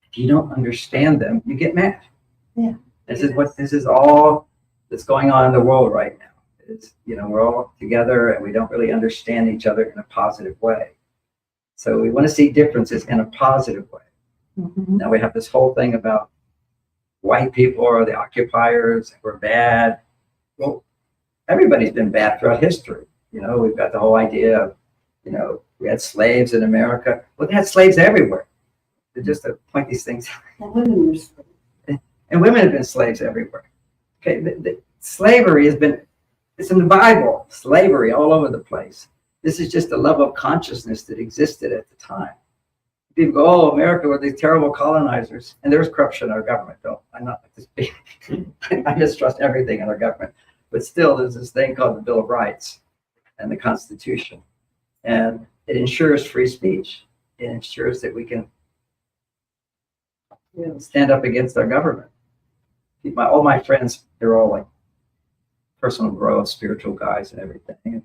if you don't understand them, you get mad. Yeah. This is all that's going on in the world right now. We're all together and we don't really understand each other in a positive way. So we want to see differences in a positive way. Now we have this whole thing about white people are the occupiers, we're bad. Well, everybody's been bad throughout history. We've got the whole idea of, we had slaves in America. Well, they had slaves everywhere. They're just to point these things out. And women were slaves. And women have been slaves everywhere. Okay, slavery it's in the Bible, slavery all over the place. This is just the level of consciousness that existed at the time. People go, oh, America were these terrible colonizers. And there's corruption in our government, though. I'm not like this big. I mistrust everything in our government. But still, there's this thing called the Bill of Rights and the Constitution. And it ensures free speech. It ensures that we can stand up against our government. All my friends, they're all like personal growth, spiritual guys and everything.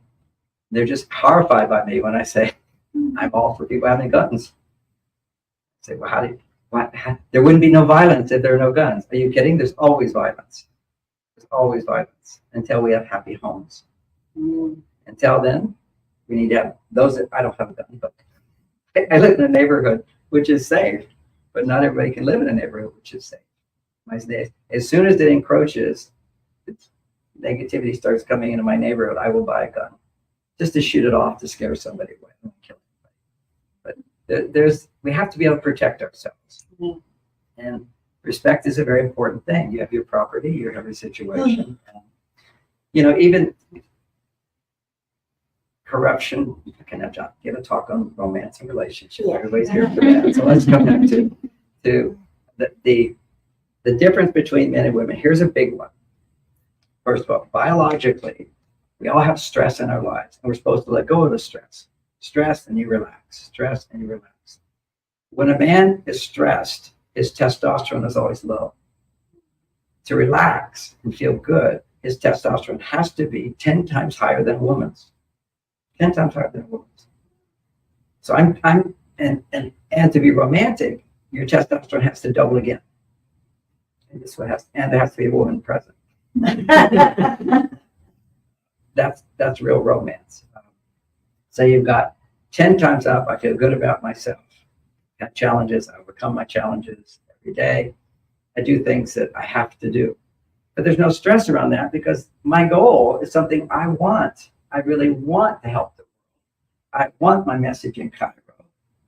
They're just horrified by me when I say, I'm all for people having guns. I say, well, there wouldn't be no violence if there are no guns. Are you kidding? There's always violence. There's always violence until we have happy homes. Until then, we need to have those that I don't have a gun, but I live in a neighborhood which is safe, but not everybody can live in a neighborhood which is safe. As soon as it encroaches, negativity starts coming into my neighborhood, I will buy a gun just to shoot it off to scare somebody away. I don't kill anybody. But we have to be able to protect ourselves. And respect is a very important thing. You have your property, you have your situation. Even corruption. Okay, now John, give a talk on romance and relationships. Everybody's here for that. So let's come back to the difference between men and women. Here's a big one. First of all, biologically, we all have stress in our lives, and we're supposed to let go of the stress. Stress and you relax. Stress and you relax. When a man is stressed, his testosterone is always low. To relax and feel good, his testosterone has to be 10 times higher than a woman's. 10 times higher than a woman's. So and to be romantic, your testosterone has to double again. And there has to be a woman present. That's real romance. So you've got 10 times up, I feel good about myself. I have challenges, I overcome my challenges every day. I do things that I have to do. But there's no stress around that because my goal is something I want. I really want to help the world. I want my message in Cairo.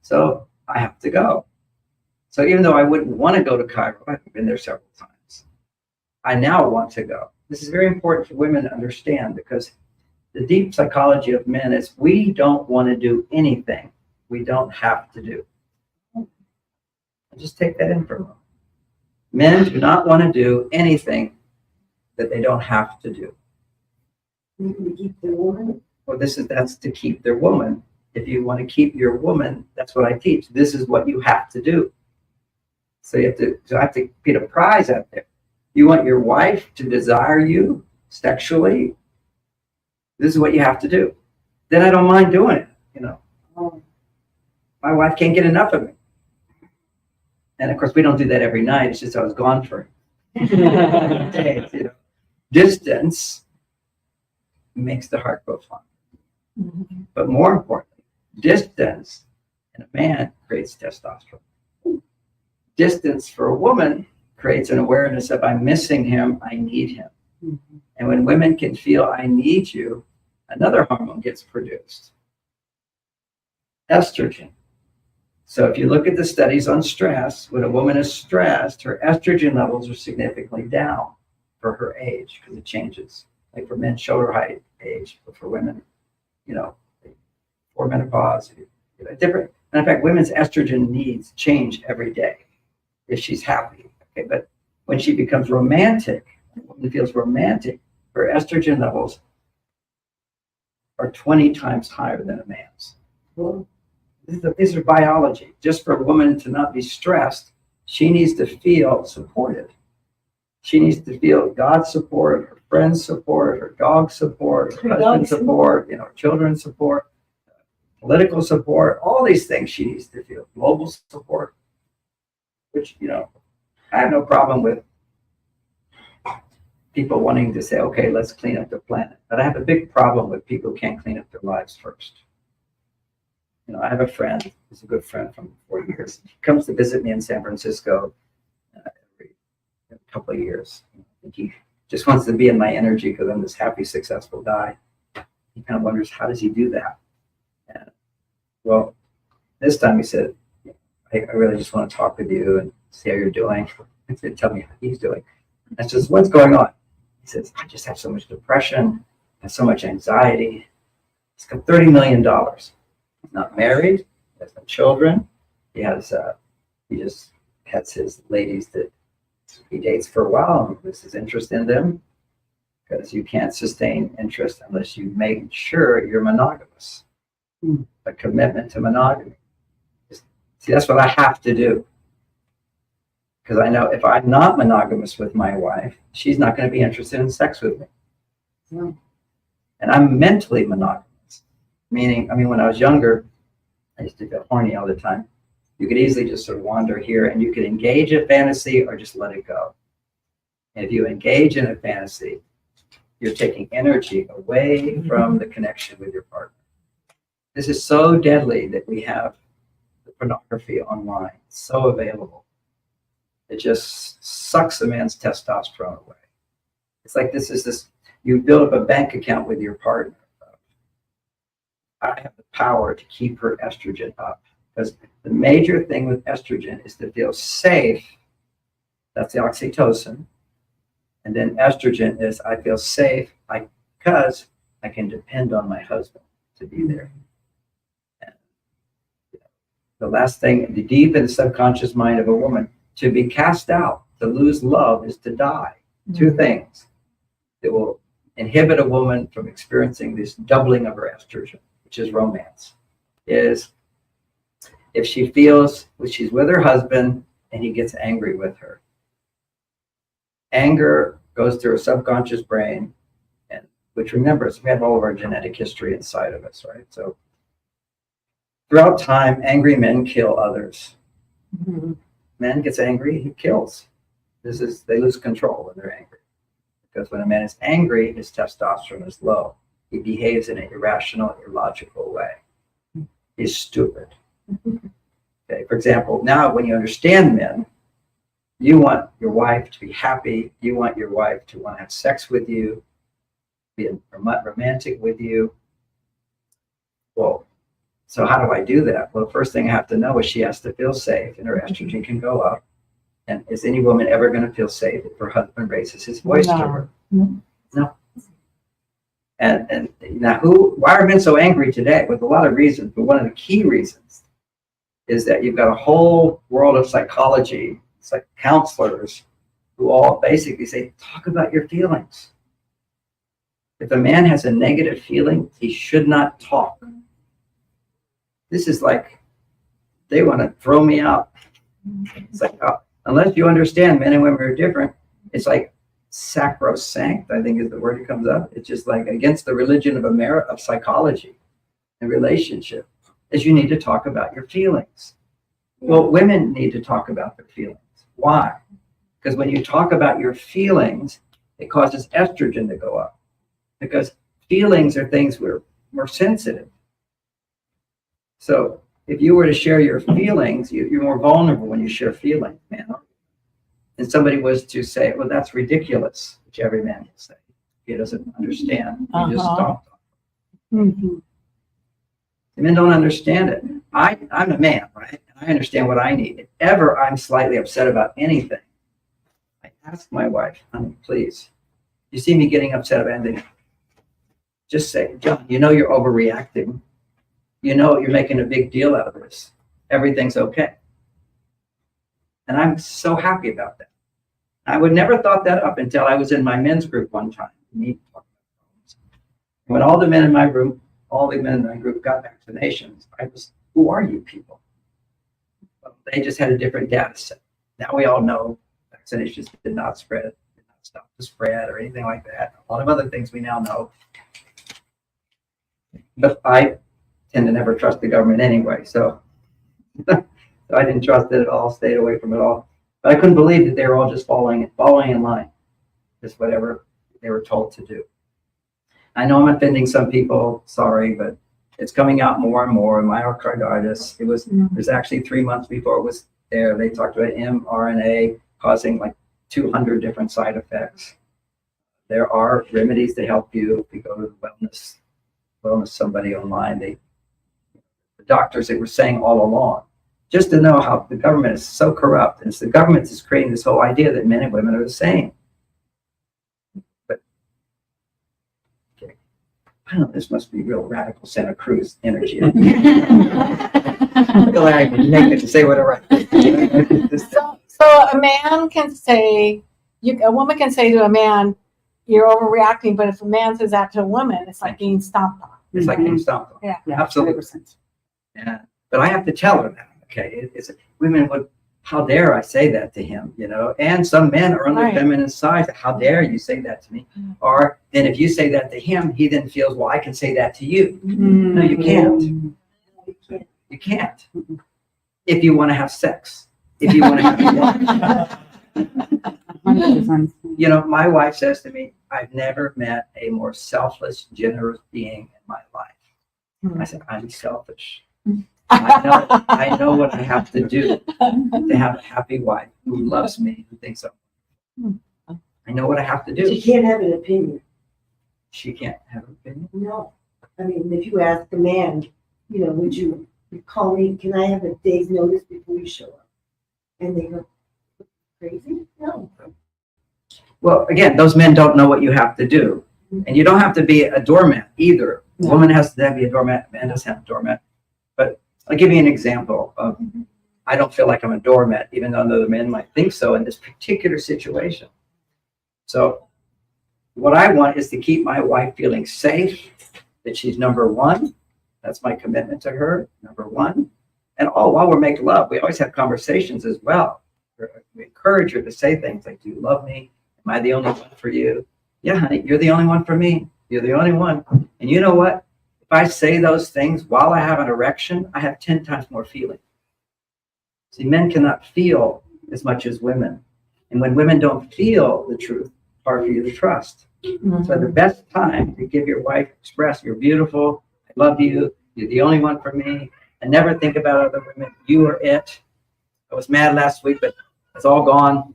So I have to go. So even though I wouldn't want to go to Cairo, I've been there several times. I now want to go. This is very important for women to understand because the deep psychology of men is we don't want to do anything we don't have to do. Just take that in for a moment. Men do not want to do anything that they don't have to do. To keep their woman. Well, that's to keep their woman. If you want to keep your woman, that's what I teach. This is what you have to do. So I have to put a prize out there. You want your wife to desire you sexually? This is what you have to do. Then I don't mind doing it. My wife can't get enough of me. And of course, we don't do that every night. It's just I was gone for days. Distance makes the heart grow fonder. Mm-hmm. But more importantly, distance in a man creates testosterone. Distance for a woman creates an awareness of I'm missing him, I need him. Mm-hmm. And when women can feel I need you, another hormone gets produced. Estrogen. So if you look at the studies on stress, when a woman is stressed, her estrogen levels are significantly down for her age because it changes. Like for men, shoulder height, age, but for women, for menopause, different. And in fact, women's estrogen needs change every day if she's happy. Okay, but when she becomes romantic, when she feels romantic, her estrogen levels are 20 times higher than a man's. Well, These are biology. Just for a woman to not be stressed, she needs to feel supported. She needs to feel God's support, her friends' support, her dog's support, her husband's support, children's support, political support, all these things she needs to feel. Global support, which, I have no problem with people wanting to say, okay, let's clean up the planet. But I have a big problem with people who can't clean up their lives first. I have a friend, who's a good friend from 4 years. He comes to visit me in San Francisco every couple of years. I think he just wants to be in my energy because I'm this happy, successful guy. he kind of wonders, how does he do that? And, well, this time he said, I really just want to talk with you and see how you're doing. He said, tell me how he's doing. I says, what's going on? He says, I just have so much depression, I have so much anxiety. He's got $30 million. He's not married, he has no children. He just has his ladies that he dates for a while and loses his interest in them, because you can't sustain interest unless you make sure you're monogamous. A commitment to monogamy. See, that's what I have to do. Because I know if I'm not monogamous with my wife, she's not going to be interested in sex with me. Yeah. And I'm mentally monogamous. Meaning, when I was younger, I used to get horny all the time. You could easily just sort of wander here and you could engage a fantasy or just let it go. And if you engage in a fantasy, you're taking energy away from the connection with your partner. This is so deadly that we have the pornography online. It's so available. It just sucks a man's testosterone away. It's like you build up a bank account with your partner. I have the power to keep her estrogen up. Because the major thing with estrogen is to feel safe. That's the oxytocin. And then estrogen is I feel safe because I can depend on my husband to be there. And the last thing, the deep in the subconscious mind of a woman, to be cast out, to lose love is to die. Two things that will inhibit a woman from experiencing this doubling of her estrogen, which is romance, is if she feels she's with her husband and he gets angry with her. Anger goes through her subconscious brain, and which remembers we have all of our genetic history inside of us, right? So throughout time, angry men kill others. Man gets angry, he kills. They lose control when they're angry. Because when a man is angry, his testosterone is low. He behaves in an irrational, illogical way. He's stupid. Okay, for example, now when you understand men, you want your wife to be happy. You want your wife to want to have sex with you, be romantic with you. Well, so how do I do that? Well, the first thing I have to know is she has to feel safe and her estrogen can go up. And is any woman ever going to feel safe if her husband raises his voice to her? No. And now why are men so angry today? With a lot of reasons, but one of the key reasons is that you've got a whole world of psychology, it's like counselors who all basically say, talk about your feelings. If a man has a negative feeling, he should not talk. This is like, they want to throw me out. It's like, unless you understand men and women are different, it's like sacrosanct, I think is the word that comes up. It's just like against the religion of psychology and relationship, is you need to talk about your feelings. Well, women need to talk about their feelings. Why? Because when you talk about your feelings, it causes estrogen to go up. Because feelings are things we're more sensitive. So if you were to share your feelings, you're more vulnerable when you share feelings, man. And somebody was to say, well, that's ridiculous, which every man will say. He doesn't understand. You just don't. Men don't understand it. I'm a man, right? I understand what I need. If ever I'm slightly upset about anything, I ask my wife, honey, please, you see me getting upset about anything, just say, John, you know you're overreacting. You know you're making a big deal out of this. Everything's okay. And I'm so happy about that. I would never thought that up until I was in my men's group one time. When all the men in my group got vaccinations, I was, who are you people? Well, they just had a different data set. Now we all know vaccinations did not stop the spread or anything like that. A lot of other things we now know. But I tend to never trust the government anyway, so I didn't trust it at all, stayed away from it all. But I couldn't believe that they were all just following in line, just whatever they were told to do. I know I'm offending some people, sorry, but it's coming out more and more. Myocarditis, it was actually 3 months before it was there. They talked about mRNA causing like 200 different side effects. There are remedies to help you if you go to the wellness well as somebody online, the doctors, they were saying all along, just to know how the government is so corrupt. And it's the government that's creating this whole idea that men and women are the same. But okay, I don't know, this must be real radical Santa Cruz energy. Look at Larry, naked to say whatever I think. So a man can say, a woman can say to a man, you're overreacting, but if a man says that to a woman, it's like being stomped on. It's like being stomped on. Yeah. Absolutely. Yeah. But I have to tell her that. Okay, it's women would. How dare I say that to him? You know, and some men are on the Right. feminine side. How dare you say that to me? Or then if you say that to him, he then feels, well, I can say that to you. No, you can't. You can't. If you want to have sex, if you want to have, you know, my wife says to me, I've never met a more selfless, generous being in my life. I said, I'm selfish. I know what I have to do to have a happy wife who loves me, who thinks of me. I know what I have to But you do. can't have an opinion. She can't have an opinion. No. I mean, if you ask a man, you know, would you call me, can I have a day's notice before you show up? And they go, crazy? No. Well, again, those men don't know what you have to do. And you don't have to be a doormat either. A No. woman has to be a doormat, man doesn't have a doormat. But I'll give you an example of, I don't feel like I'm a doormat, even though other men might think so in this particular situation. So what I want is to keep my wife feeling safe, that she's number one. That's my commitment to her, number one. And while we're making love, we always have conversations as well. We encourage her to say things like, do you love me? Am I the only one for you? Yeah, honey, you're the only one for me. You're the only one. And you know what? If I say those things while I have an erection, I have 10 times more feeling. See, men cannot feel as much as women. And when women don't feel the truth, it's hard for you to trust. So the best time to give your wife, express, you're beautiful, I love you, you're the only one for me, and never think about other women. You are it. I was mad last week, but it's all gone.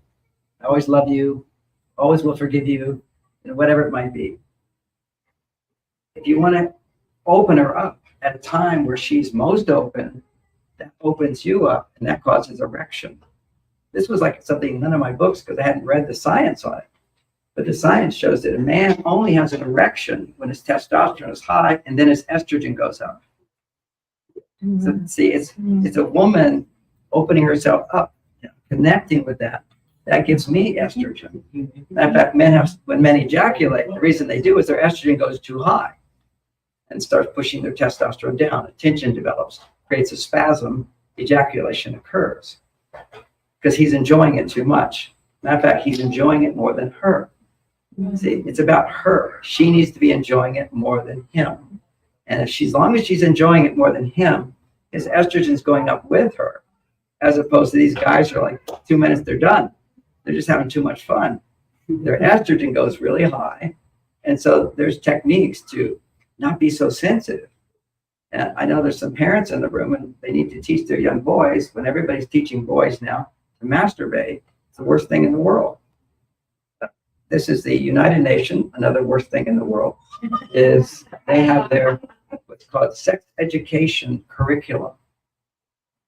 I always love you, always will forgive you, and whatever it might be. If you want to open her up at a time where she's most open, that opens you up, and that causes erection. This was like something in none of my books because I hadn't read the science on it. But the science shows that a man only has an erection when his testosterone is high and then his estrogen goes up. So see, it's a woman opening herself up, you know, connecting with that. That gives me estrogen. In fact, when men ejaculate, the reason they do is their estrogen goes too high and starts pushing their testosterone down. A tension develops, creates a spasm, ejaculation occurs because he's enjoying it too much. Matter of fact, he's enjoying it more than her. See, it's about her. She needs to be enjoying it more than him. And if as long as she's enjoying it more than him, his estrogen's going up with her, as opposed to these guys who are like 2 minutes, they're done. They're just having too much fun. Their estrogen goes really high. And so there's techniques to not be so sensitive. And I know there's some parents in the room and they need to teach their young boys, when everybody's teaching boys now to masturbate, it's the worst thing in the world. This is the United Nations, another worst thing in the world, is they have their what's called sex education curriculum.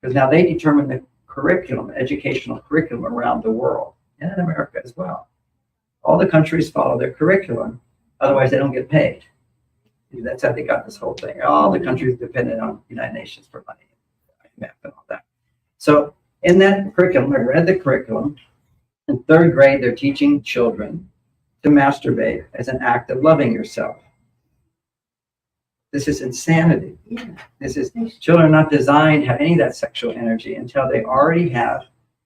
Because now they determine the curriculum, educational curriculum around the world, and in America as well. All the countries follow their curriculum, otherwise they don't get paid. That's how they got this whole thing. All the countries dependent on the United Nations for money, IMF and all that. So in that curriculum, I read the curriculum. In third grade, they're teaching children to masturbate as an act of loving yourself. This is insanity. This is, children are not designed to have any of that sexual energy until they already have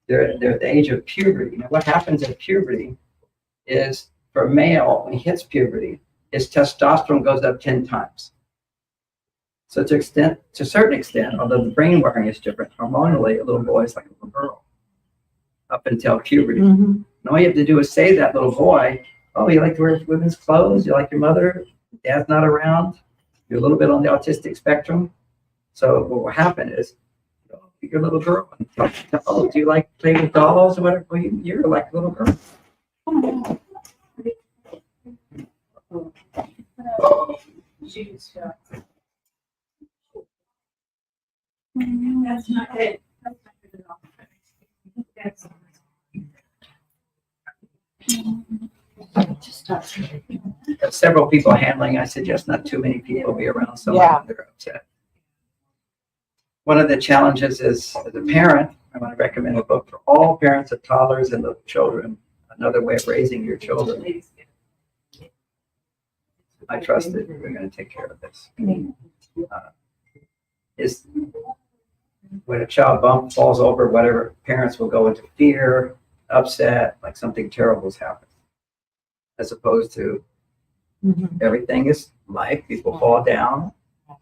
they're at the age of puberty. Now, what happens at puberty is for a male, when he hits puberty, his testosterone goes up 10 times. So to a certain extent, although the brain wiring is different, hormonally, a little boy is like a little girl up until puberty. And all you have to do is say to that little boy, oh, you like to wear women's clothes? You like your mother? Dad's not around? You're a little bit on the autistic spectrum. So what will happen is, oh, you're a little girl. Oh, do you like playing with dolls or whatever? Well, you're like a little girl. choose. That's not it. That's not good at all. That's. Just stop. Several people handling, I suggest not too many people be around someone Yeah. when they're upset. One of the challenges is, as a parent, I want to recommend a book for all parents of toddlers and little children, Another Way of Raising Your Children. I trust that we're going to take care of this. Is when a child falls over, whatever, parents will go into fear, upset, like something terrible has happened. As opposed to everything is life, people fall down,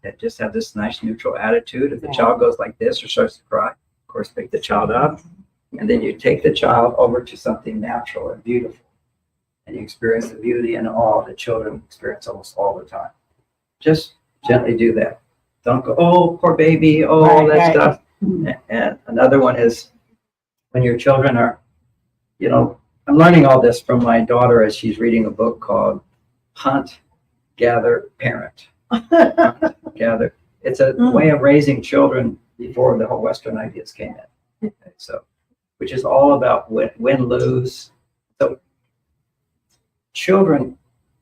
and just have this nice neutral attitude. If the child goes like this or starts to cry, of course, pick the child up, and then you take the child over to something natural and beautiful. And you experience the beauty and awe that children experience almost all the time. Just gently do that. Don't go, oh, poor baby, oh, all that stuff. And another one is when your children are, I'm learning all this from my daughter as she's reading a book called Hunt, Gather, Parent. Hunt, Gather. It's a way of raising children before the whole Western ideas came in. Okay, so, which is all about win, lose. So children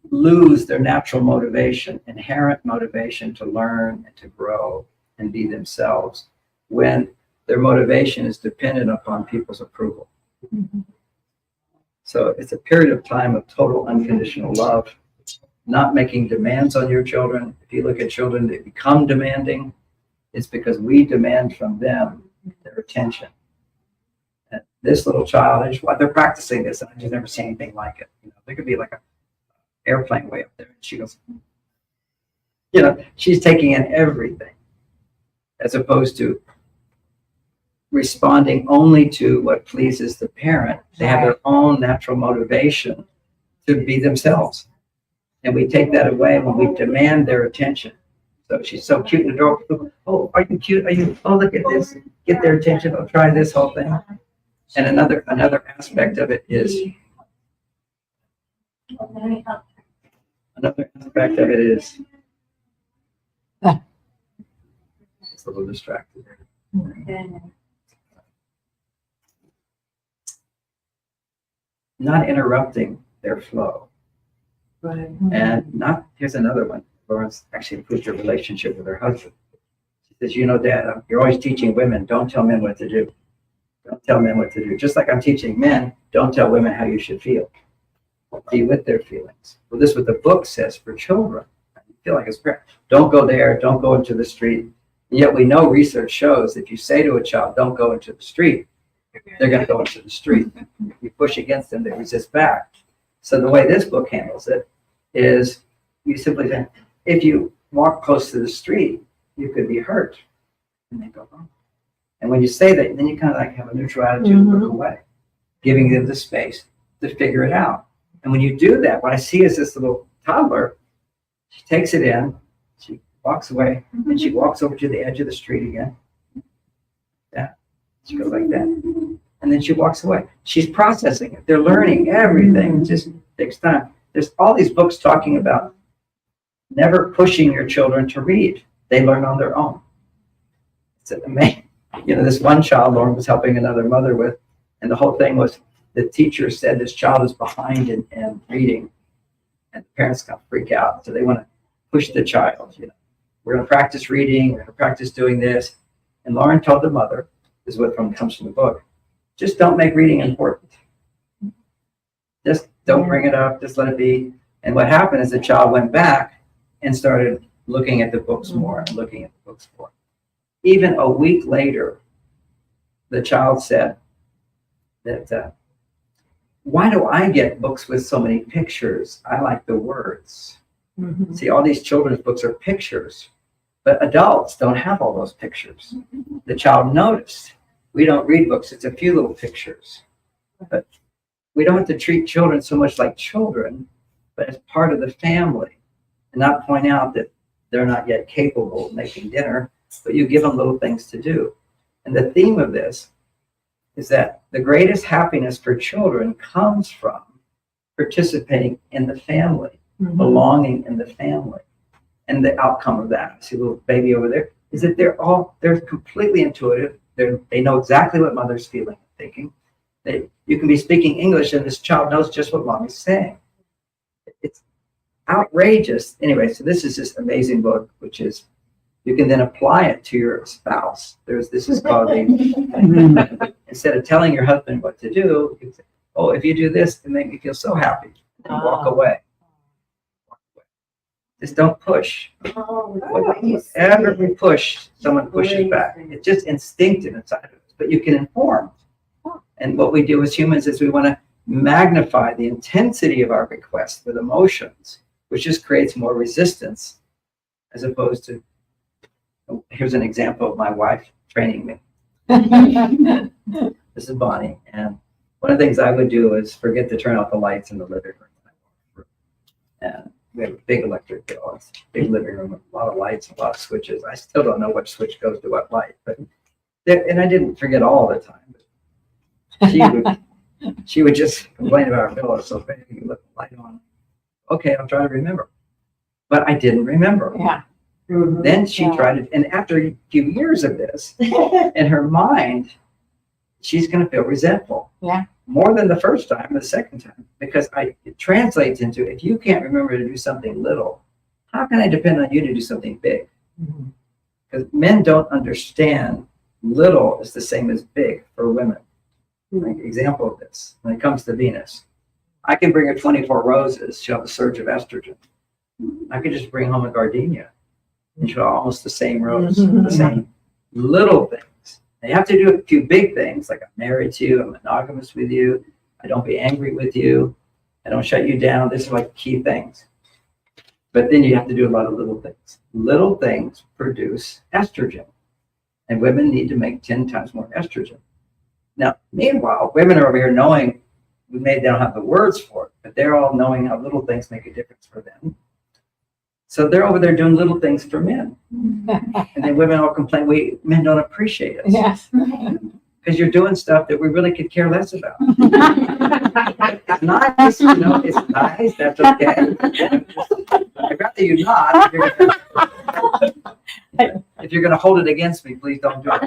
lose their natural motivation, inherent motivation to learn and to grow and be themselves when their motivation is dependent upon people's approval. So it's a period of time of total unconditional love, not making demands on your children. If you look at children that become demanding, it's because we demand from them their attention. And this little child, they're practicing this, and I've just never seen anything like it. There could be like an airplane way up there, and she goes, she's taking in everything, as opposed to responding only to what pleases the parent. They have their own natural motivation to be themselves. And we take that away when we demand their attention. So she's so cute in the door. Oh, are you cute? Are you? Oh, look at this. Get their attention. Oh, try this whole thing. And another aspect of it is it's a little distracted. Not interrupting their flow. Right. And here's another one. Lawrence actually improved her relationship with her husband. She says, Dad, you're always teaching women, don't tell men what to do. Don't tell men what to do. Just like I'm teaching men, don't tell women how you should feel. Be with their feelings. Well, this is what the book says for children. You feel like it's great. Don't go there. Don't go into the street. And yet we know research shows if you say to a child, don't go into the street, they're going to go into the street. If you push against them, they resist back. So the way this book handles it is you simply say, if you walk close to the street, you could be hurt. And they go, oh. And when you say that, then you kind of like have a neutral attitude and look away, giving them the space to figure it out. And when you do that, what I see is this little toddler, she takes it in, she walks away, and she walks over to the edge of the street again. Yeah, she goes like that. And then she walks away. She's processing it. They're learning everything. It just takes time. There's all these books talking about never pushing your children to read. They learn on their own. It's amazing. This one child Lauren was helping another mother with, and the whole thing was the teacher said this child is behind in reading, and the parents kind of freak out. So they want to push the child. We're going to practice reading. We're going to practice doing this. And Lauren told the mother, this is what comes from the book, just don't make reading important. Just don't bring it up. Just let it be. And what happened is the child went back and started looking at the books more and looking at the books more. Even a week later, the child said that, why do I get books with so many pictures? I like the words. See, all these children's books are pictures, but adults don't have all those pictures. The child noticed. We don't read books. It's a few little pictures. But we don't have to treat children so much like children, but as part of the family, and not point out that they're not yet capable of making dinner, but you give them little things to do. And the theme of this is that the greatest happiness for children comes from participating in the family, belonging in the family. And the outcome of that, I see a little baby over there, is that they're completely intuitive. They know exactly what mother's feeling and thinking. You can be speaking English and this child knows just what mommy's saying. It's outrageous. Anyway, so this is this amazing book, which is, you can then apply it to your spouse. This is called instead of telling your husband what to do, you can say, oh, if you do this, it make me feel so happy. And walk away. Just don't push. Whenever we push, someone pushes back. It's just instinctive inside of us, but you can inform. And what we do as humans is we want to magnify the intensity of our request with emotions, which just creates more resistance, as opposed to, here's an example of my wife training me. This is Bonnie, and one of the things I would do is forget to turn off the lights in the living room. And we have a big electric bill. It's a big living room with a lot of lights, a lot of switches. I still don't know which switch goes to what light, but and I didn't forget all the time. But she would just complain about her pillow. So baby, you left the light on. Okay, I'll try to remember. But I didn't remember. Yeah. Then she tried it, and after a few years of this, in her mind, she's going to feel resentful. Yeah. More than the first time or the second time, because it translates into, if you can't remember to do something little, how can I depend on you to do something big? Because men don't understand little is the same as big for women. Like example of this, when it comes to Venus, I can bring her 24 roses. She'll have a surge of estrogen. I could just bring home a gardenia, and she'll have almost the same rose, the same little things. Now, you have to do a few big things, like I'm married to you, I'm monogamous with you, I don't be angry with you, I don't shut you down. These are like key things. But then you have to do a lot of little things. Little things produce estrogen, and women need to make 10 times more estrogen. Now, meanwhile, women are over here knowing, they don't have the words for it, but they're all knowing how little things make a difference for them. So they're over there doing little things for men. And then women all complain, men don't appreciate us. Yes. Because you're doing stuff that we really could care less about. It's nice, it's nice, that's okay. I'd rather you not. If you're going to hold it against me, please don't do it.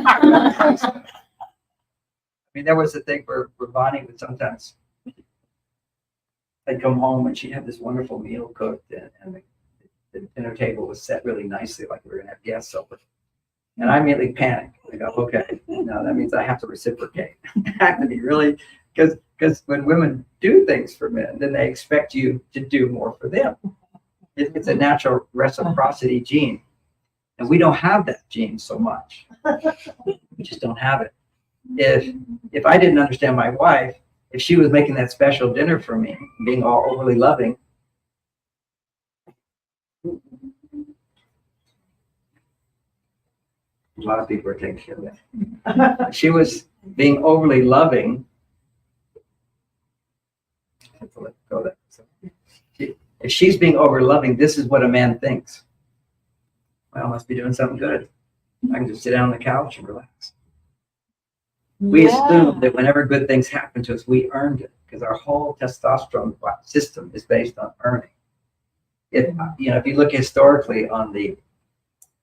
I mean, there was a thing where Bonnie would sometimes, I'd come home and she'd have this wonderful meal cooked, and the dinner table was set really nicely, like we were going to have guests over. And I immediately panic. I go, okay, now that means I have to reciprocate. I have to be really, because when women do things for men, then they expect you to do more for them. It's a natural reciprocity gene. And we don't have that gene so much. We just don't have it. If I didn't understand my wife, if she was making that special dinner for me, being all overly loving, a lot of people are taking care of that. She was being overly loving. I have to let go of that. So, if she's being overly loving, this is what a man thinks. Well, I must be doing something good. I can just sit down on the couch and relax. We assume that whenever good things happen to us, we earned it, because our whole testosterone system is based on earning. If you look historically on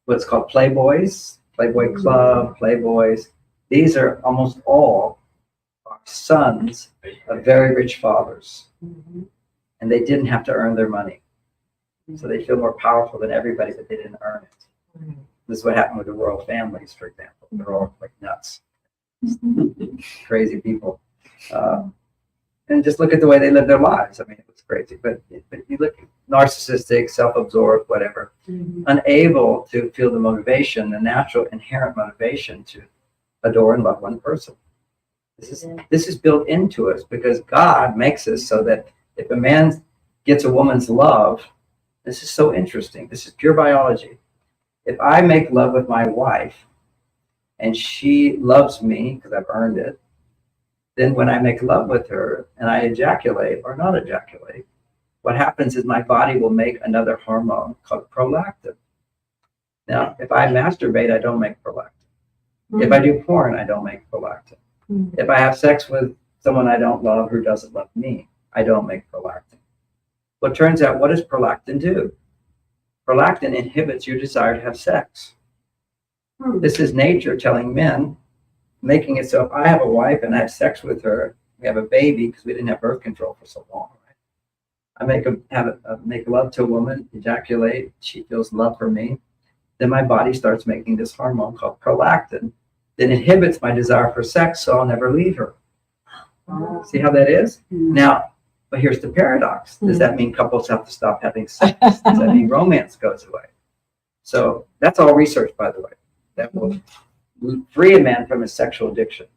what's called Playboys, Playboy Club, Playboys, these are almost all sons of very rich fathers, and they didn't have to earn their money, so they feel more powerful than everybody, but they didn't earn it. This is what happened with the royal families, for example. They're all like nuts. Crazy people, and just look at the way they live their lives. I mean, it was crazy. But you look at narcissistic, self-absorbed, whatever, unable to feel the motivation, the natural inherent motivation to adore and love one person. This is built into us because God makes us so that if a man gets a woman's love, this is so interesting. This is pure biology. If I make love with my wife, and she loves me because I've earned it, then when I make love with her and I ejaculate or not ejaculate, what happens is my body will make another hormone called prolactin. Now, if I masturbate, I don't make prolactin. If I do porn, I don't make prolactin. If I have sex with someone I don't love who doesn't love me, I don't make prolactin. Well, it turns out, what does prolactin do? prolactin inhibits your desire to have sex. Hmm. This is nature telling men, making it so if I have a wife and I have sex with her, we have a baby because we didn't have birth control for so long. Right? I make love to a woman, ejaculate, she feels love for me. Then my body starts making this hormone called prolactin that inhibits my desire for sex, so I'll never leave her. See how that is? Hmm. Now, but here's the paradox. Does that mean couples have to stop having sex? Does that mean romance goes away? So that's all research, by the way. That will free a man from his sexual addiction.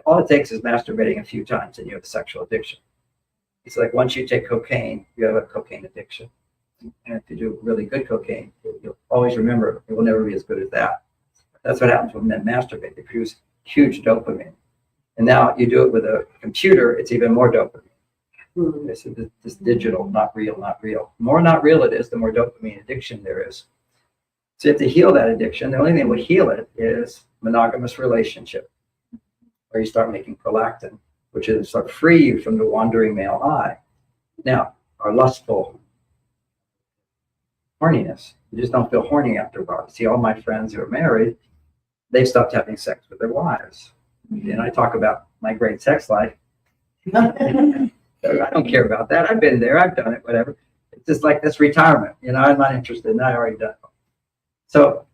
All it takes is masturbating a few times and you have a sexual addiction. It's like once you take cocaine, you have a cocaine addiction. And if you do really good cocaine, you'll always remember it will never be as good as that. That's what happens when men masturbate. They produce huge dopamine. And now you do it with a computer, it's even more dopamine. Hmm. This is this digital, not real, not real. The more not real it is, the more dopamine addiction there is. So you have to heal that addiction. The only thing that will heal it is monogamous relationship, where you start making prolactin, which is sort of free you from the wandering male eye. Now, our lustful horniness, you just don't feel horny after a while. See, all my friends who are married, they've stopped having sex with their wives. And I talk about my great sex life. I don't care about that. I've been there. I've done it, whatever. It's just like this retirement. I'm not interested in that. I already done it. So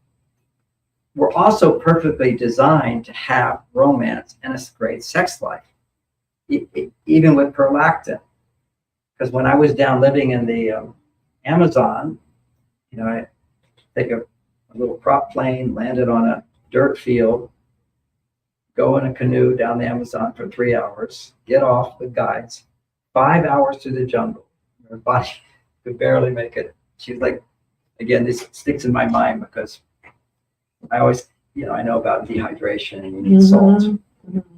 we're also perfectly designed to have romance and a great sex life, even with prolactin. Because when I was down living in the Amazon, I take a little prop plane, landed on a dirt field, go in a canoe down the Amazon for 3 hours, get off with guides, 5 hours through the jungle. Her body could barely make it. She's like, again, this sticks in my mind because I always, I know about dehydration and you need salt.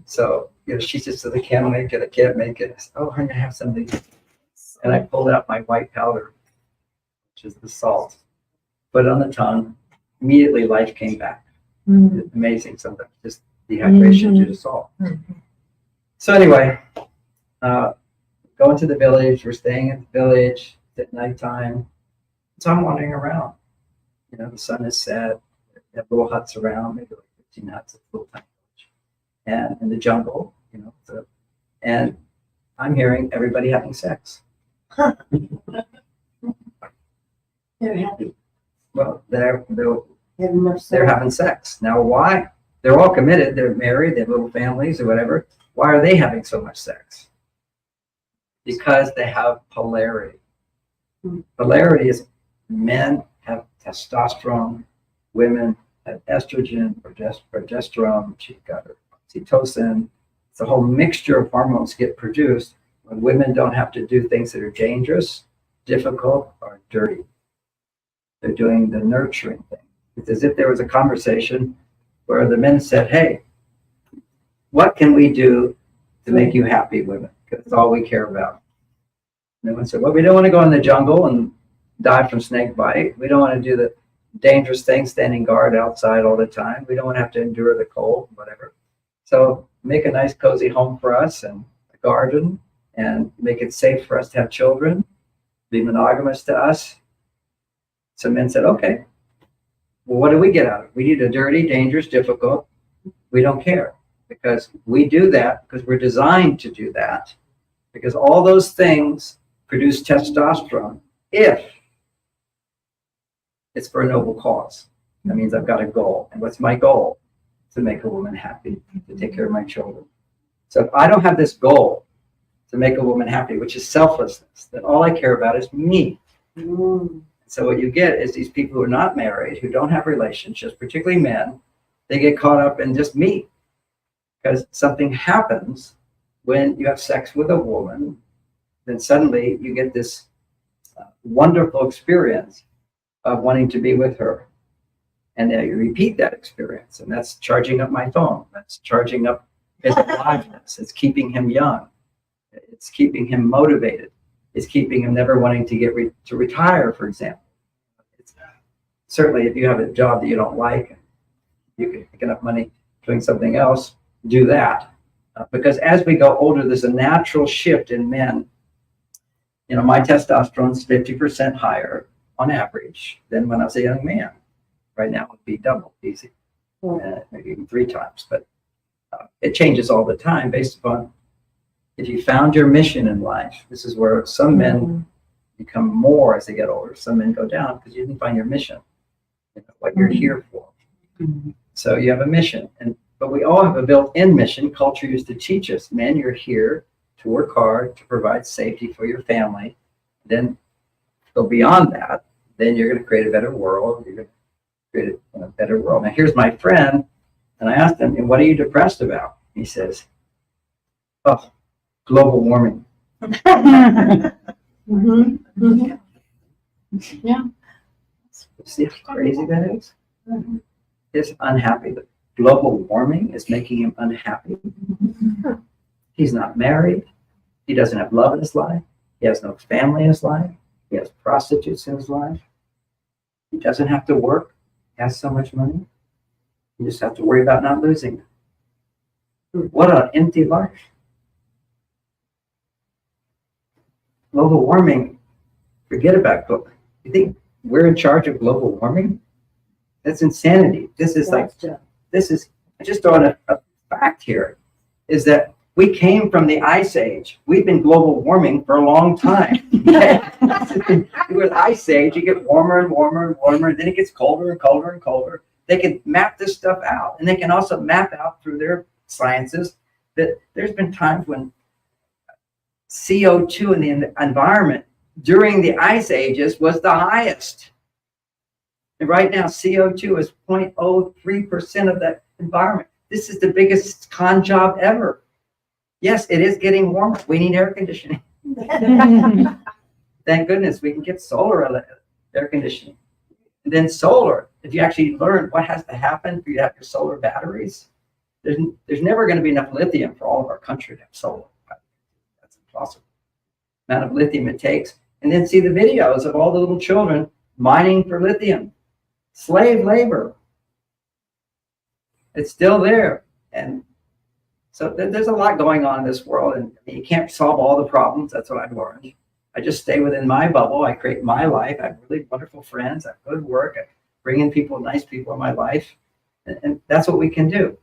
So, she just said, I can't make it. I can't make it. I said, oh, I'm going to have something. And I pulled out my white powder, which is the salt, put it on the tongue. Immediately life came back. It's amazing sometimes, just dehydration due to salt. So anyway, going to the village, we're staying at the village at nighttime. So I'm wandering around. The sun is set. They have little huts around, maybe like 15 huts, it's a little tiny village. And in the jungle, and I'm hearing everybody having sex. They're happy. Well, they're They have enough they're sex. having sex. Now, why? They're all committed. They're married. They have little families or whatever. Why are they having so much sex? Because they have polarity. Polarity is men have testosterone, women have estrogen, progesterone, she's got her oxytocin. It's a whole mixture of hormones get produced when women don't have to do things that are dangerous, difficult, or dirty. They're doing the nurturing thing. It's as if there was a conversation where the men said, hey, what can we do to make you happy, women? Because it's all we care about. And the women said, well, we don't want to go in the jungle and die from snake bite. We don't want to do the dangerous thing, standing guard outside all the time. We don't want to have to endure the cold, whatever. So make a nice cozy home for us and a garden and make it safe for us to have children, be monogamous to us. So men said, okay, well, what do we get out of it? We need a dirty, dangerous, difficult. We don't care because we do that because we're designed to do that because all those things produce testosterone if it's for a noble cause. That means I've got a goal. And what's my goal? To make a woman happy, to take care of my children. So if I don't have this goal to make a woman happy, which is selflessness, then all I care about is me. So what you get is these people who are not married, who don't have relationships, particularly men, they get caught up in just me. Because something happens when you have sex with a woman, then suddenly you get this wonderful experience of wanting to be with her. And then you repeat that experience. And that's charging up my phone. That's charging up his aliveness. It's keeping him young. It's keeping him motivated. It's keeping him never wanting to get to retire, for example. It's, certainly, if you have a job that you don't like, you can make enough money doing something else, do that. Because as we go older, there's a natural shift in men. My testosterone's 50% higher. on average than when I was a young man. Right now, it would be double easy, maybe even 3 times. But it changes all the time based upon if you found your mission in life. This is where some men become more as they get older. Some men go down because you didn't find your mission, what you're here for. So you have a mission, but we all have a built-in mission. Culture used to teach us, men, you're here to work hard, to provide safety for your family. Then go beyond that. Then you're going to create a better world. You're going to create a better world. Now, here's my friend, and I asked him, and what are you depressed about? He says, oh, global warming. Yeah. See how crazy that is? He's unhappy. The global warming is making him unhappy. He's not married. He doesn't have love in his life. He has no family in his life. He has prostitutes in his life. He doesn't have to work. He has so much money. You just have to worry about not losing it. What an empty life. Global warming, forget about global. You think we're in charge of global warming? That's insanity. This is I just throwing a fact here, is that we came from the Ice Age. We've been global warming for a long time. With Ice Age, you get warmer and warmer and warmer, and then it gets colder and colder and colder. They can map this stuff out, and they can also map out through their sciences that there's been times when CO2 in the environment during the ice ages was the highest. And right now, CO2 is 0.03% of that environment. This is the biggest con job ever. Yes, it is getting warmer. We need air conditioning. Thank goodness we can get solar air conditioning. And then solar, if you actually learn what has to happen for you to have your solar batteries, there's never going to be enough lithium for all of our country to have solar. That's impossible. The amount of lithium it takes. And then see the videos of all the little children mining for lithium. Slave labor. It's still there. And so there's a lot going on in this world, and you can't solve all the problems. That's what I've learned. I just stay within my bubble. I create my life. I have really wonderful friends. I have good work. I bring in people, nice people in my life. And that's what we can do.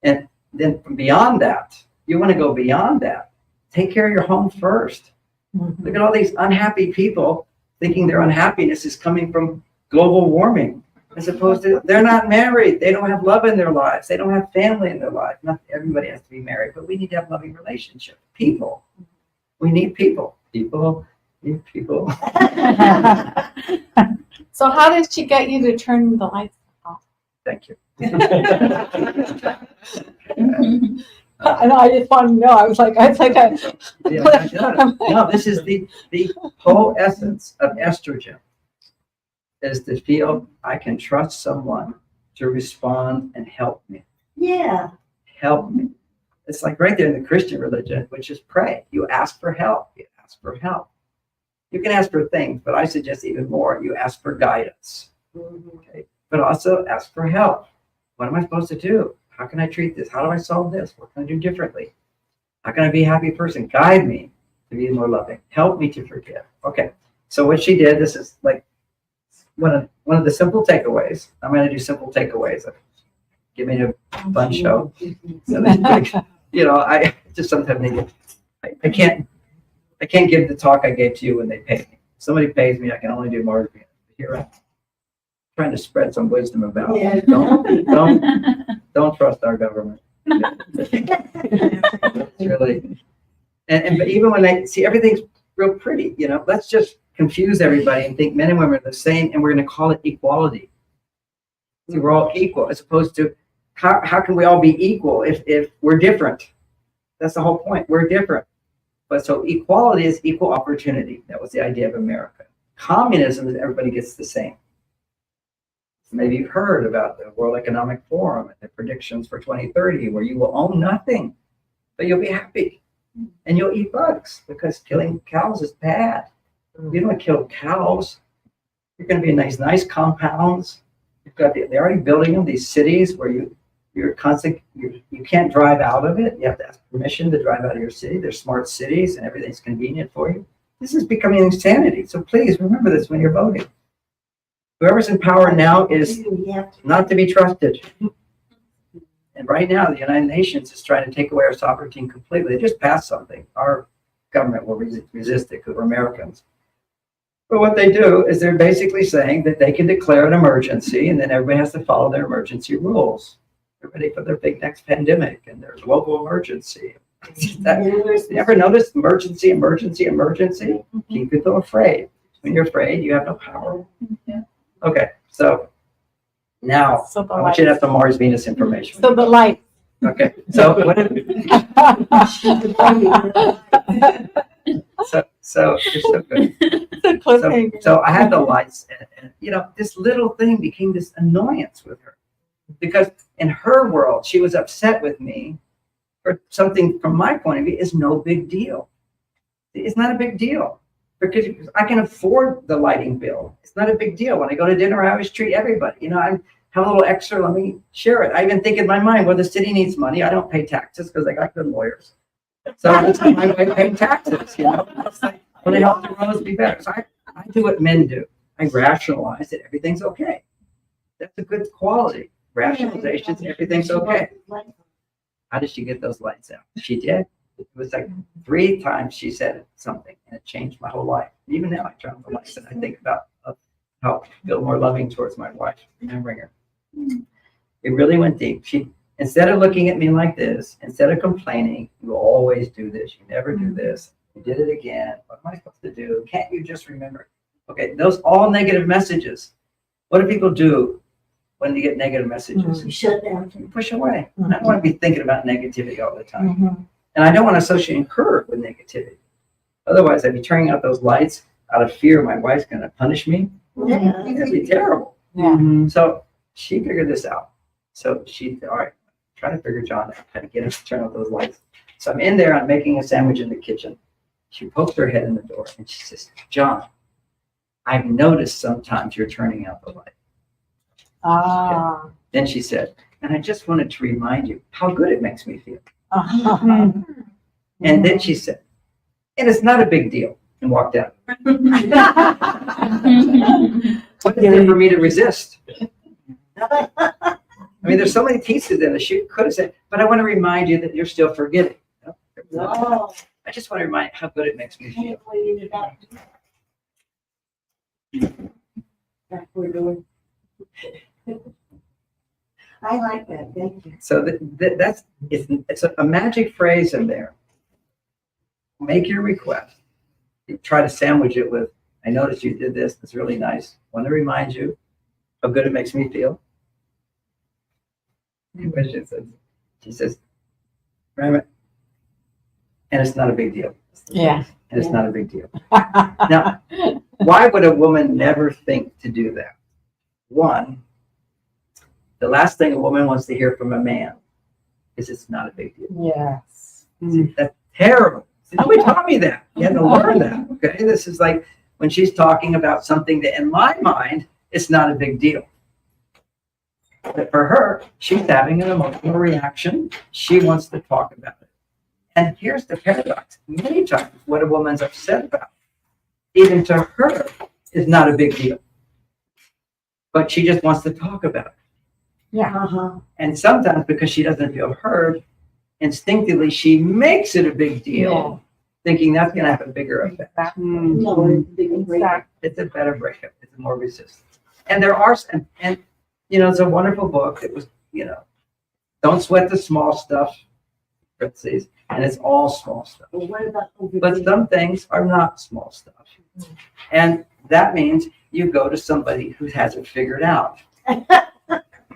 And then from beyond that, you want to go beyond that. Take care of your home first. Look at all these unhappy people thinking their unhappiness is coming from global warming, as opposed to they're not married. They don't have love in their lives. They don't have family in their life. Not everybody has to be married, but we need to have loving relationships. People. We need people. People need people. So how did she get you to turn the lights off? Thank you. And I just want to know. I was like, No, this is the whole essence of estrogen, is to feel I can trust someone to respond and help me. Yeah. Help me. It's like right there in the Christian religion, which is pray. You ask for help. You ask for help. You can ask for things, but I suggest even more. You ask for guidance. Okay. But also ask for help. What am I supposed to do? How can I treat this? How do I solve this? What can I do differently? How can I be a happy person? Guide me to be more loving. Help me to forgive. Okay. So what she did, this is like one of the simple takeaways. I'm going to do simple takeaways. Give me a fun show. I just sometimes need it. I can't give the talk I gave to you when they pay me. If somebody pays me, I can only do more. Here I'm trying to spread some wisdom about. Yeah. Don't trust our government. It's really, but even when they see everything's real pretty, let's just confuse everybody and think men and women are the same, and we're going to call it equality. See, we're all equal, as opposed to how can we all be equal if we're different? That's the whole point. We're different. But so equality is equal opportunity. That was the idea of America. Communism is everybody gets the same. Maybe you've heard about the World Economic Forum and the predictions for 2030, where you will own nothing, but you'll be happy. And you'll eat bugs, because killing cows is bad. You don't kill cows. You're going to be in these nice compounds. They're already building them, these cities where you can't drive out of it. You have to ask permission to drive out of your city. They're smart cities and everything's convenient for you. This is becoming insanity. So please remember this when you're voting. Whoever's in power now is You have to. not to be trusted. And right now, the United Nations is trying to take away our sovereignty completely. They just passed something. Our government will resist it because we're Americans. But what they do is they're basically saying that they can declare an emergency and then everybody has to follow their emergency rules. They're ready for their big next pandemic and their global emergency. You ever notice emergency, emergency, emergency? Keep people afraid. When you're afraid, you have no power. Okay, so now So the I want you to have some Mars Venus information. So the light. Okay, so what so you're so good. So I had the lights, and this little thing became this annoyance with her, because in her world she was upset with me for something from my point of view is no big deal. It's not a big deal because I can afford the lighting bill. It's not a big deal. When I go to dinner, I always treat everybody. I have a little extra. Let me share it. I even think in my mind, well, the city needs money. I don't pay taxes because I got good lawyers. So that's my way of paying taxes. It's like, when I help the roads be better. So I do what men do. I rationalize that everything's okay. That's a good quality. Rationalizations, everything's okay. How did she get those lights out? She did. It was like 3 times she said something, and it changed my whole life. Even now, I turn on the lights and I think about how I feel more loving towards my wife, remembering her. It really went deep. Instead of looking at me like this, instead of complaining, you always do this. You never do this. You did it again. What am I supposed to do? Can't you just remember? Okay, those all negative messages. What do people do when they get negative messages? You shut down. You push away. I don't want to be thinking about negativity all the time. And I don't want to associate her with negativity. Otherwise, I'd be turning out those lights out of fear my wife's going to punish me. Yeah. It'd be terrible. Yeah. So she figured this out. So all right, trying to figure John out how to get him to turn out those lights. So I'm in there, I'm making a sandwich in the kitchen. She pokes her head in the door and she says, John, I've noticed sometimes you're turning out the light. Ah. Then she said, and I just wanted to remind you how good it makes me feel. Ah. And then she said, and it's not a big deal, and walked out. What is there for me to resist? I mean, there's so many pieces in it. She could have said, but I want to remind you that you're still forgetting. No. I just want to remind you how good it makes me feel. That's what we're doing. I like that. Thank you. So it's a magic phrase in there. Make your request. You try to sandwich it with, I noticed you did this. It's really nice. Want to remind you how good it makes me feel. She says, remember, and it's not a big deal. Yeah. And it's not a big deal. Now, why would a woman never think to do that? One, the last thing a woman wants to hear from a man is it's not a big deal. Yes. That's terrible. Nobody taught me that. You had to learn that. Okay. This is like when she's talking about something that in my mind, it's not a big deal. But for her, she's having an emotional reaction. She wants to talk about it. And here's the paradox. Many times what a woman's upset about, even to her, is not a big deal. But she just wants to talk about it. Yeah. And sometimes because she doesn't feel heard, instinctively she makes it a big deal, thinking that's going to have a bigger effect. No, it's a big break. It's a better breakup. It's more resistance. And there are, and it's a wonderful book. It was, don't sweat the small stuff, parentheses, and it's all small stuff. Well, what about But some things are not small stuff. And that means you go to somebody who has it figured out.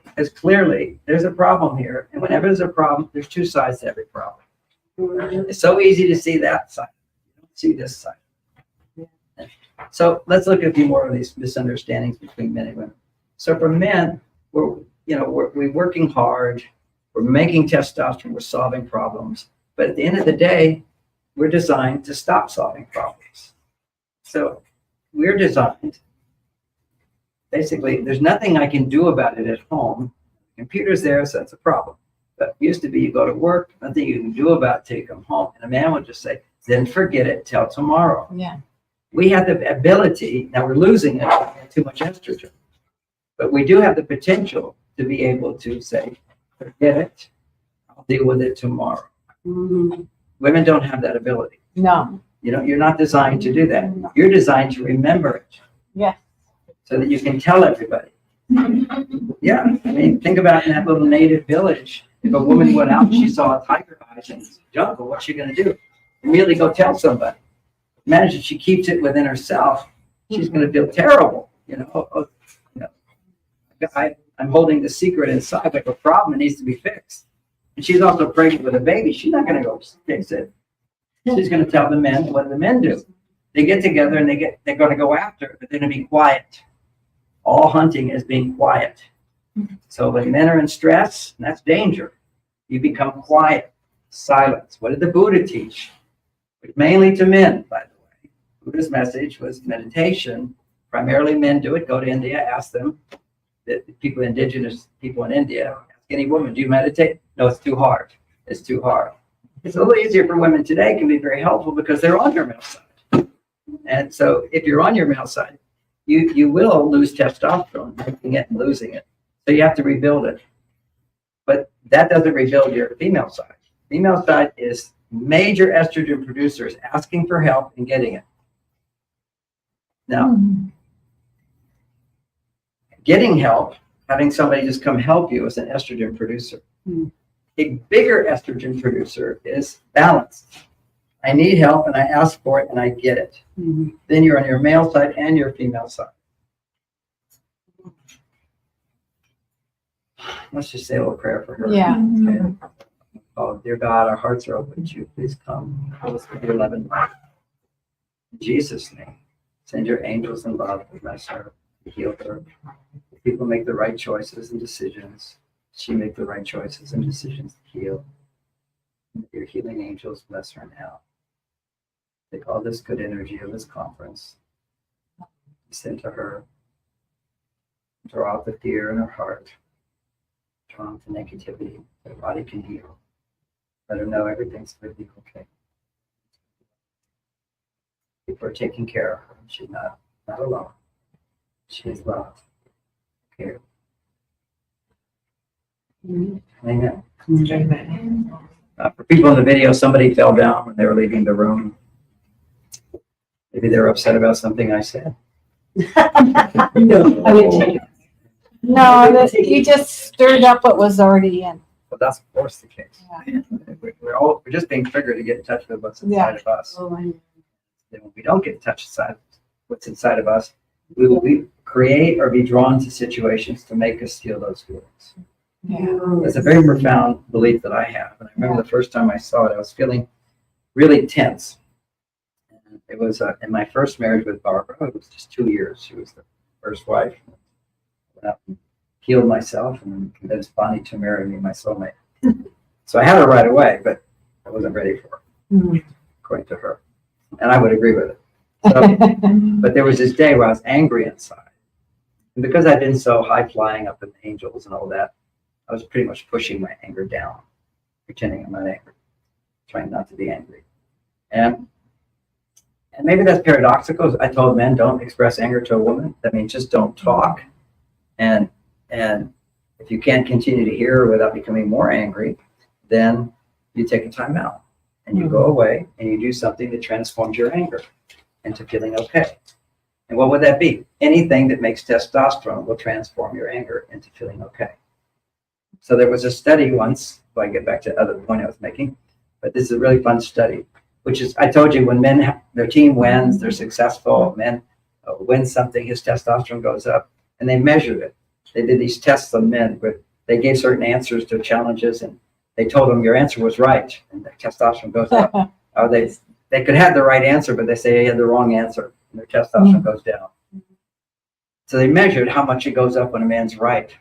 Because clearly there's a problem here. And whenever there's a problem, there's 2 sides to every problem. It's so easy to see that side. You don't see this side. So let's look at a few more of these misunderstandings between men and women. So for men, we're working hard. We're making testosterone. We're solving problems. But at the end of the day, we're designed to stop solving problems. So we're designed, basically, there's nothing I can do about it at home. The computer's there, so that's a problem. But it used to be you go to work, nothing you can do about it till you come home. And a man would just say, then forget it till tomorrow. Yeah. We have the ability, now we're losing it, we have too much estrogen, but we do have the potential to be able to say, forget it, I'll deal with it tomorrow. Mhm. Women don't have that ability. No. You know, you're not designed to do that. You're designed to remember it Yes. so that you can tell everybody. Yeah, I mean, think about in that little native village. If a woman went out and she saw a tiger eyes in the jungle, what's she going to do? Immediately go tell somebody. Imagine she keeps it within herself. She's going to feel terrible. You know, you know, I'm holding the secret inside, but a problem that needs to be fixed. And she's also pregnant with a baby. She's not going to go fix it. She's going to tell the men what the men do. They get together and they're going to go after it, but they're going to be quiet. All hunting is being quiet. So when men are in stress, that's danger. You become quiet, silence. What did the Buddha teach? Mainly to men, by the way. Buddha's message was meditation. Primarily men do it. Go to India, ask them, the people, indigenous people in India, ask any woman, do you meditate? No, it's too hard. It's too hard. It's a little easier for women today, can be very helpful because they're on their male side. And so if you're on your male side, you will lose testosterone, making it and losing it. So you have to rebuild it. But that doesn't rebuild your female side. Female side is major estrogen producers asking for help and getting it. Now, getting help, having somebody just come help you is an estrogen producer. A bigger estrogen producer is balance. I need help and I ask for it and I get it. Then you're on your male side and your female side. Let's just say a little prayer for her. Yeah. Okay. Oh, dear God, our hearts are open to you. Please come. Fill us with your love and light. In Jesus' name, send your angels and love to bless her, to heal her. People make the right choices and decisions. She make the right choices and decisions to heal. Your healing angels bless her now. Take all this good energy of this conference, send to her, draw out the fear in her heart, draw out the negativity, so her body can heal. Let her know everything's going to be okay. People are taking care of her. She's not alone. She is loved. Okay. Amen. For people in the video, somebody fell down when they were leaving the room. Maybe they're upset about something I said. No, you just stirred up what was already in. Well, that's of course the case. Yeah. We're just being triggered to get in touch with what's inside of us. Oh, I know. Then when we don't get in touch with what's inside of us, we will create or be drawn to situations to make us feel those feelings. Yeah. It's a very profound belief that I have. And I remember the first time I saw it, I was feeling really tense. And it was in my first marriage with Barbara. It was just 2 years. She was the first wife. I went out and healed myself and convinced Bonnie to marry me, my soulmate. So I had her right away, but I wasn't ready for her, according to her. And I would agree with it. So, but there was this day where I was angry inside. And because I'd been so high flying up in the angels and all that, I was pretty much pushing my anger down, pretending I'm not angry, trying not to be angry. And maybe that's paradoxical. I told men, don't express anger to a woman. That means just don't talk. And if you can't continue to hear her without becoming more angry, then you take a time out and you go away and you do something that transforms your anger into feeling okay. And what would that be? Anything that makes testosterone will transform your anger into feeling okay. So there was a study once, if I get back to the other point I was making, but this is a really fun study, which is, I told you, when men, their team wins, they're successful, men win something, his testosterone goes up, and they measured it. They did these tests on men, but they gave certain answers to challenges, and they told them your answer was right, and their testosterone goes up. Or they could have the right answer, but they say they had the wrong answer, and their testosterone goes down. So they measured how much it goes up when a man's right.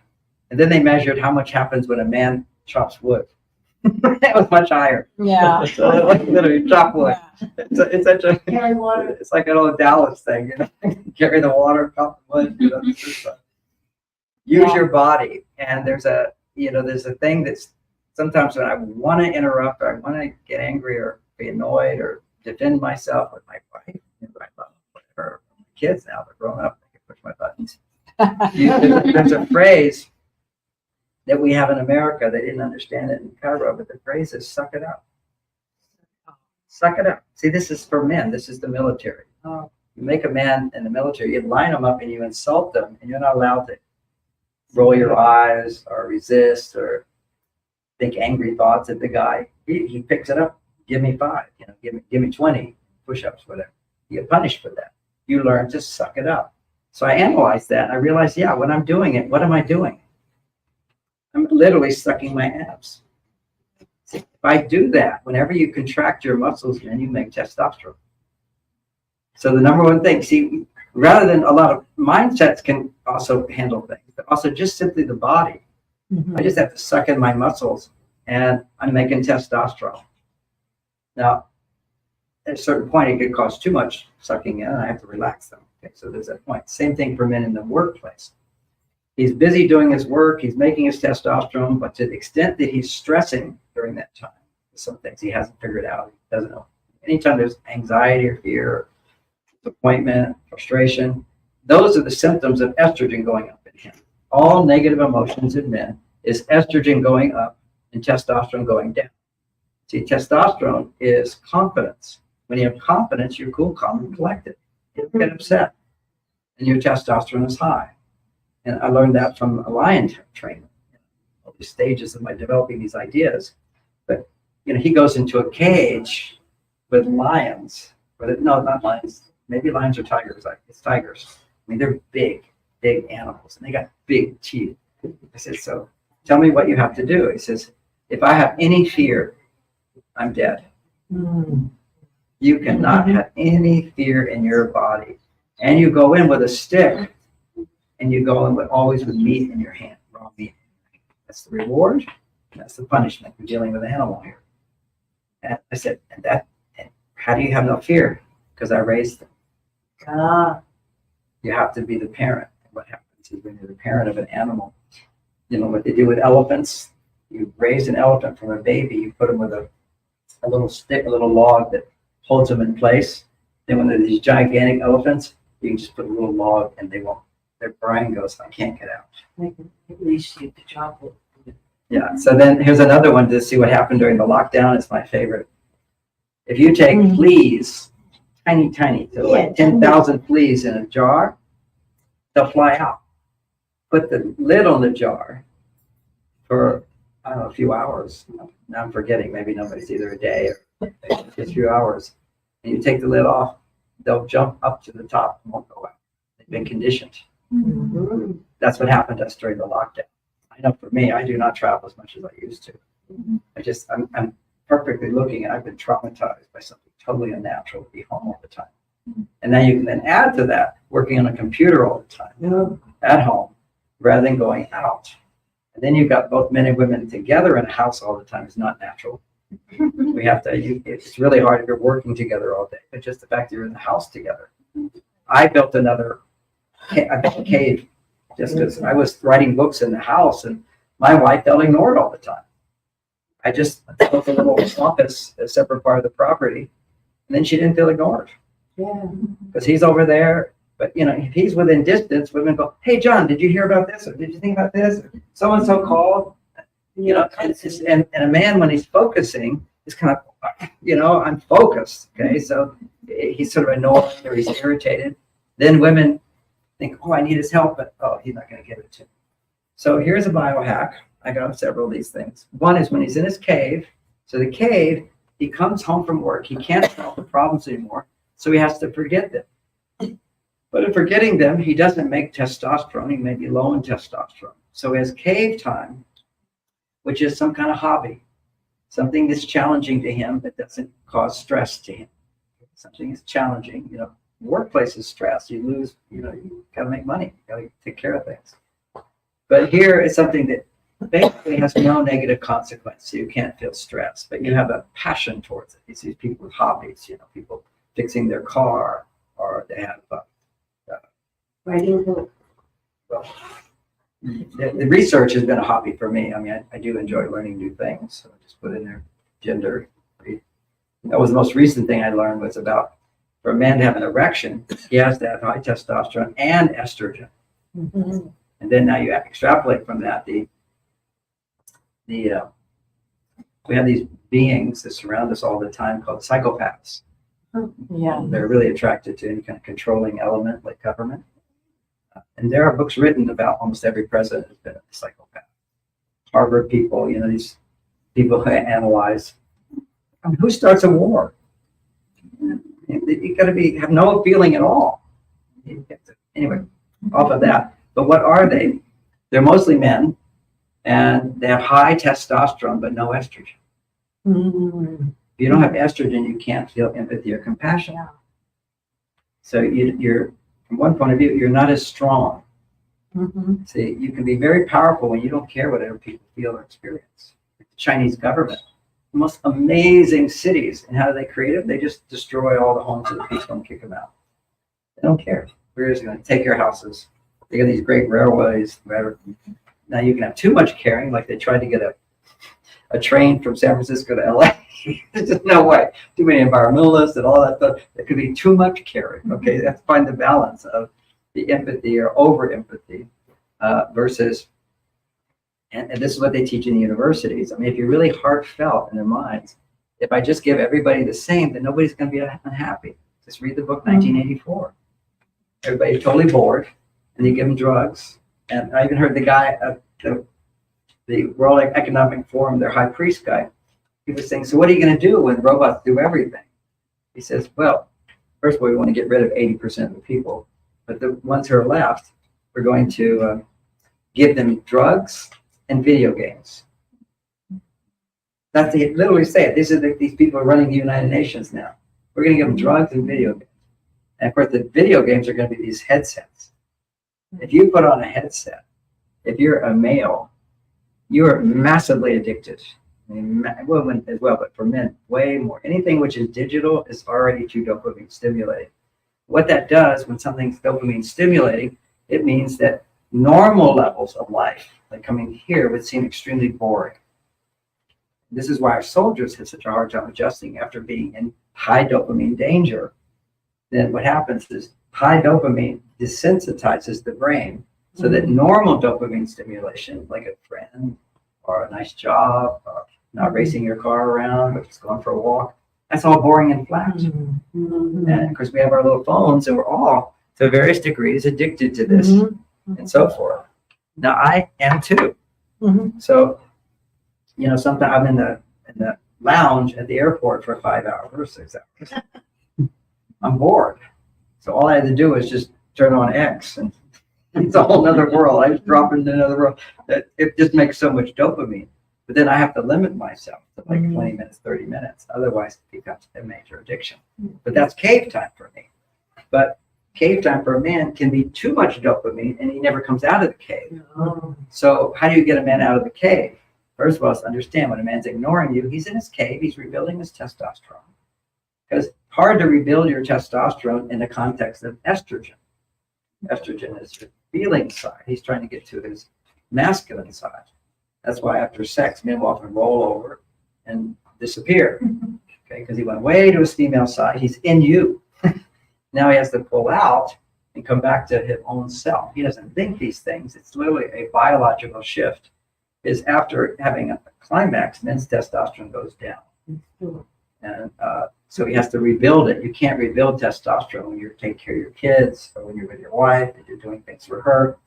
And then they measured how much happens when a man chops wood. It was much higher. Yeah. So like literally chop wood. Yeah. It's such a Carry water. it's like an old Dallas thing, you know. Carry the water, chop the wood, you know, use Yeah. your body. And there's a thing that's sometimes when I want to interrupt or I want to get angry or be annoyed or defend myself with my wife, I love, kids now. They're grown up. They can push my buttons. There's a phrase that we have in America. They didn't understand it in Cairo, but the phrase is "suck it up." Suck it up. See, this is for men. This is the military. Oh. You make a man in the military, you line them up and you insult them, and you're not allowed to roll your eyes or resist or think angry thoughts at the guy. He picks it up. Give me 5. Give me 20 push-ups, whatever. You get punished for that. You learn to suck it up. So I analyzed that. And I realized, yeah, when I'm doing it, what am I doing? I'm literally sucking my abs. If I do that, whenever you contract your muscles, then you make testosterone. So the number one thing, see, rather than a lot of mindsets can also handle things, but also just simply the body. I just have to suck in my muscles and I'm making testosterone. Now, at a certain point, it could cause too much sucking in and I have to relax them. Okay, so there's that point. Same thing for men in the workplace. He's busy doing his work, he's making his testosterone, but to the extent that he's stressing during that time, some things he hasn't figured out, he doesn't know. Anytime there's anxiety or fear, disappointment, frustration, those are the symptoms of estrogen going up in him. All negative emotions in men is estrogen going up and testosterone going down. See, testosterone is confidence. When you have confidence, you're cool, calm, and collected. You don't get upset. And your testosterone is high. And I learned that from a lion trainer. All these stages of my developing these ideas. But, he goes into a cage with lions. No, not lions. Maybe lions or tigers. It's tigers. I mean, they're big animals. And they got big teeth. I said, so tell me what you have to do. He says, if I have any fear, I'm dead. You cannot have any fear in your body. And you go in with a stick and you go in always with meat in your hand, raw meat. That's the reward. That's the punishment. We're dealing with an animal here. And I said, and how do you have no fear? Because I raised them. You have to be the parent. What happens is when you're the parent of an animal, what they do with elephants, you raise an elephant from a baby, you put them with a little stick, a little log that holds them in place. Then when they're these gigantic elephants, you can just put a little log and their brain goes, I can't get out. At least you could drop it. Yeah, so then here's another one to see what happened during the lockdown. It's my favorite. If you take fleas, tiny, so like 10,000 fleas in a jar, they'll fly out. Put the lid on the jar for, I don't know, a few hours. Now I'm forgetting, maybe nobody's either a day or a few hours. And you take the lid off, they'll jump up to the top and won't go out. They've been conditioned. That's what happened to us during the lockdown. I know for me, I do not travel as much as I used to. I'm perfectly looking, and I've been traumatized by something totally unnatural to be home all the time. And then you can then add to that working on a computer all the time at home rather than going out. And then you've got both men and women together in a house all the time is not natural. We have to, it's really hard if you're working together all day, but just the fact that you're in the house together. I built a cave just because I was writing books in the house and my wife felt ignored all the time. I just built a little office, a separate part of the property, and then she didn't feel ignored. Yeah. Because he's over there, but if he's within distance, women go, hey, John, did you hear about this? Or did you think about this? So-and-so called. And a man, when he's focusing, is kind of, I'm focused. Okay. So he's sort of annoyed or he's irritated. Then women think, oh, I need his help, but he's not going to give it to me. So here's a biohack. I got several of these things. One is when he's in his cave. So the cave, he comes home from work. He can't solve the problems anymore. So he has to forget them. But in forgetting them, he doesn't make testosterone. He may be low in testosterone. So he has cave time, which is some kind of hobby, something that's challenging to him that doesn't cause stress to him. Something that's challenging, workplace is stress. You lose, you got to make money. You got to take care of things. But here is something that basically has no negative consequence. So you can't feel stress, but you have a passion towards it. You see people with hobbies, people fixing their car, or they have Writing books. well, the research has been a hobby for me. I mean, I do enjoy learning new things. So I just put in there gender. That was the most recent thing I learned was about For a man to have an erection, he has to have high testosterone and estrogen. Mhm. And then now you extrapolate from that, we have these beings that surround us all the time called psychopaths. Yeah. They're really attracted to any kind of controlling element like government. And there are books written about almost every president has been a psychopath. Harvard people, these people who analyze who starts a war. You got to have no feeling at all. Anyway, off of that. But what are they? They're mostly men, and they have high testosterone but no estrogen. Mhm. If you don't have estrogen, you can't feel empathy or compassion. Yeah. So you're, from one point of view, you're not as strong. Mhm. See, you can be very powerful when you don't care what other people feel or experience. The Chinese government, the most amazing cities, and how do they create it? They just destroy all the homes of the people and kick them out. They don't care. We're just going to take your houses. They got these great railways, whatever. Now you can have too much caring, like they tried to get a train from San Francisco to LA. There's just no way. Too many environmentalists and all that stuff. There could be too much caring. Okay, you have to find the balance of the empathy or over empathy versus, and this is what they teach in the universities. I mean, if you're really heartfelt in their minds, if I just give everybody the same, then nobody's going to be unhappy. Just read the book 1984. Everybody's totally bored, and you give them drugs. And I even heard the guy at the World Economic Forum, their high priest guy, he was saying, so what are you going to do when robots do everything? He says, well, first of all, we want to get rid of 80% of the people. But the ones who are left, we're going to give them drugs and video games. That's they literally say it. These people are running the United Nations now. We're going to give them drugs and video games. And of course, the video games are going to be these headsets. If you put on a headset, if you're a male, you're massively addicted. I mean, women as well, but for men, way more. Anything which is digital is already too dopamine stimulating. What that does when something's dopamine stimulating, it means that normal levels of life, like coming here, would seem extremely boring. This is why our soldiers have such a hard time adjusting after being in high dopamine danger. Then what happens is high dopamine desensitizes the brain so that normal dopamine stimulation, like a friend or a nice job, or not racing your car around, but just going for a walk, that's all boring and flat. Mhm. And of course, we have our little phones, and we're all, to various degrees, addicted to this Mhm. and so forth. Now, I am too. Mhm. So, sometimes I'm in the lounge at the airport for 5 hours, 6 hours. I'm bored. So all I had to do was just turn on X, and it's a whole other world. I just drop into another world. It just makes so much dopamine. But then I have to limit myself to like 20 minutes, 30 minutes. Otherwise, it becomes a major addiction. But that's cave time for me. But cave time for a man can be too much dopamine, and he never comes out of the cave. So how do you get a man out of the cave? First of all, is understand when a man's ignoring you, he's in his cave, he's rebuilding his testosterone. Because hard to rebuild your testosterone in the context of estrogen. Estrogen is your feeling side. He's trying to get to his masculine side. That's why after sex, men will often roll over and disappear. Okay, because he went way to his female side. He's in you. Now he has to pull out and come back to his own self. He doesn't think these things. It's literally a biological shift. Is after having a climax, men's testosterone goes down. And so he has to rebuild it. You can't rebuild testosterone when you're taking care of your kids or when you're with your wife and you're doing things for her.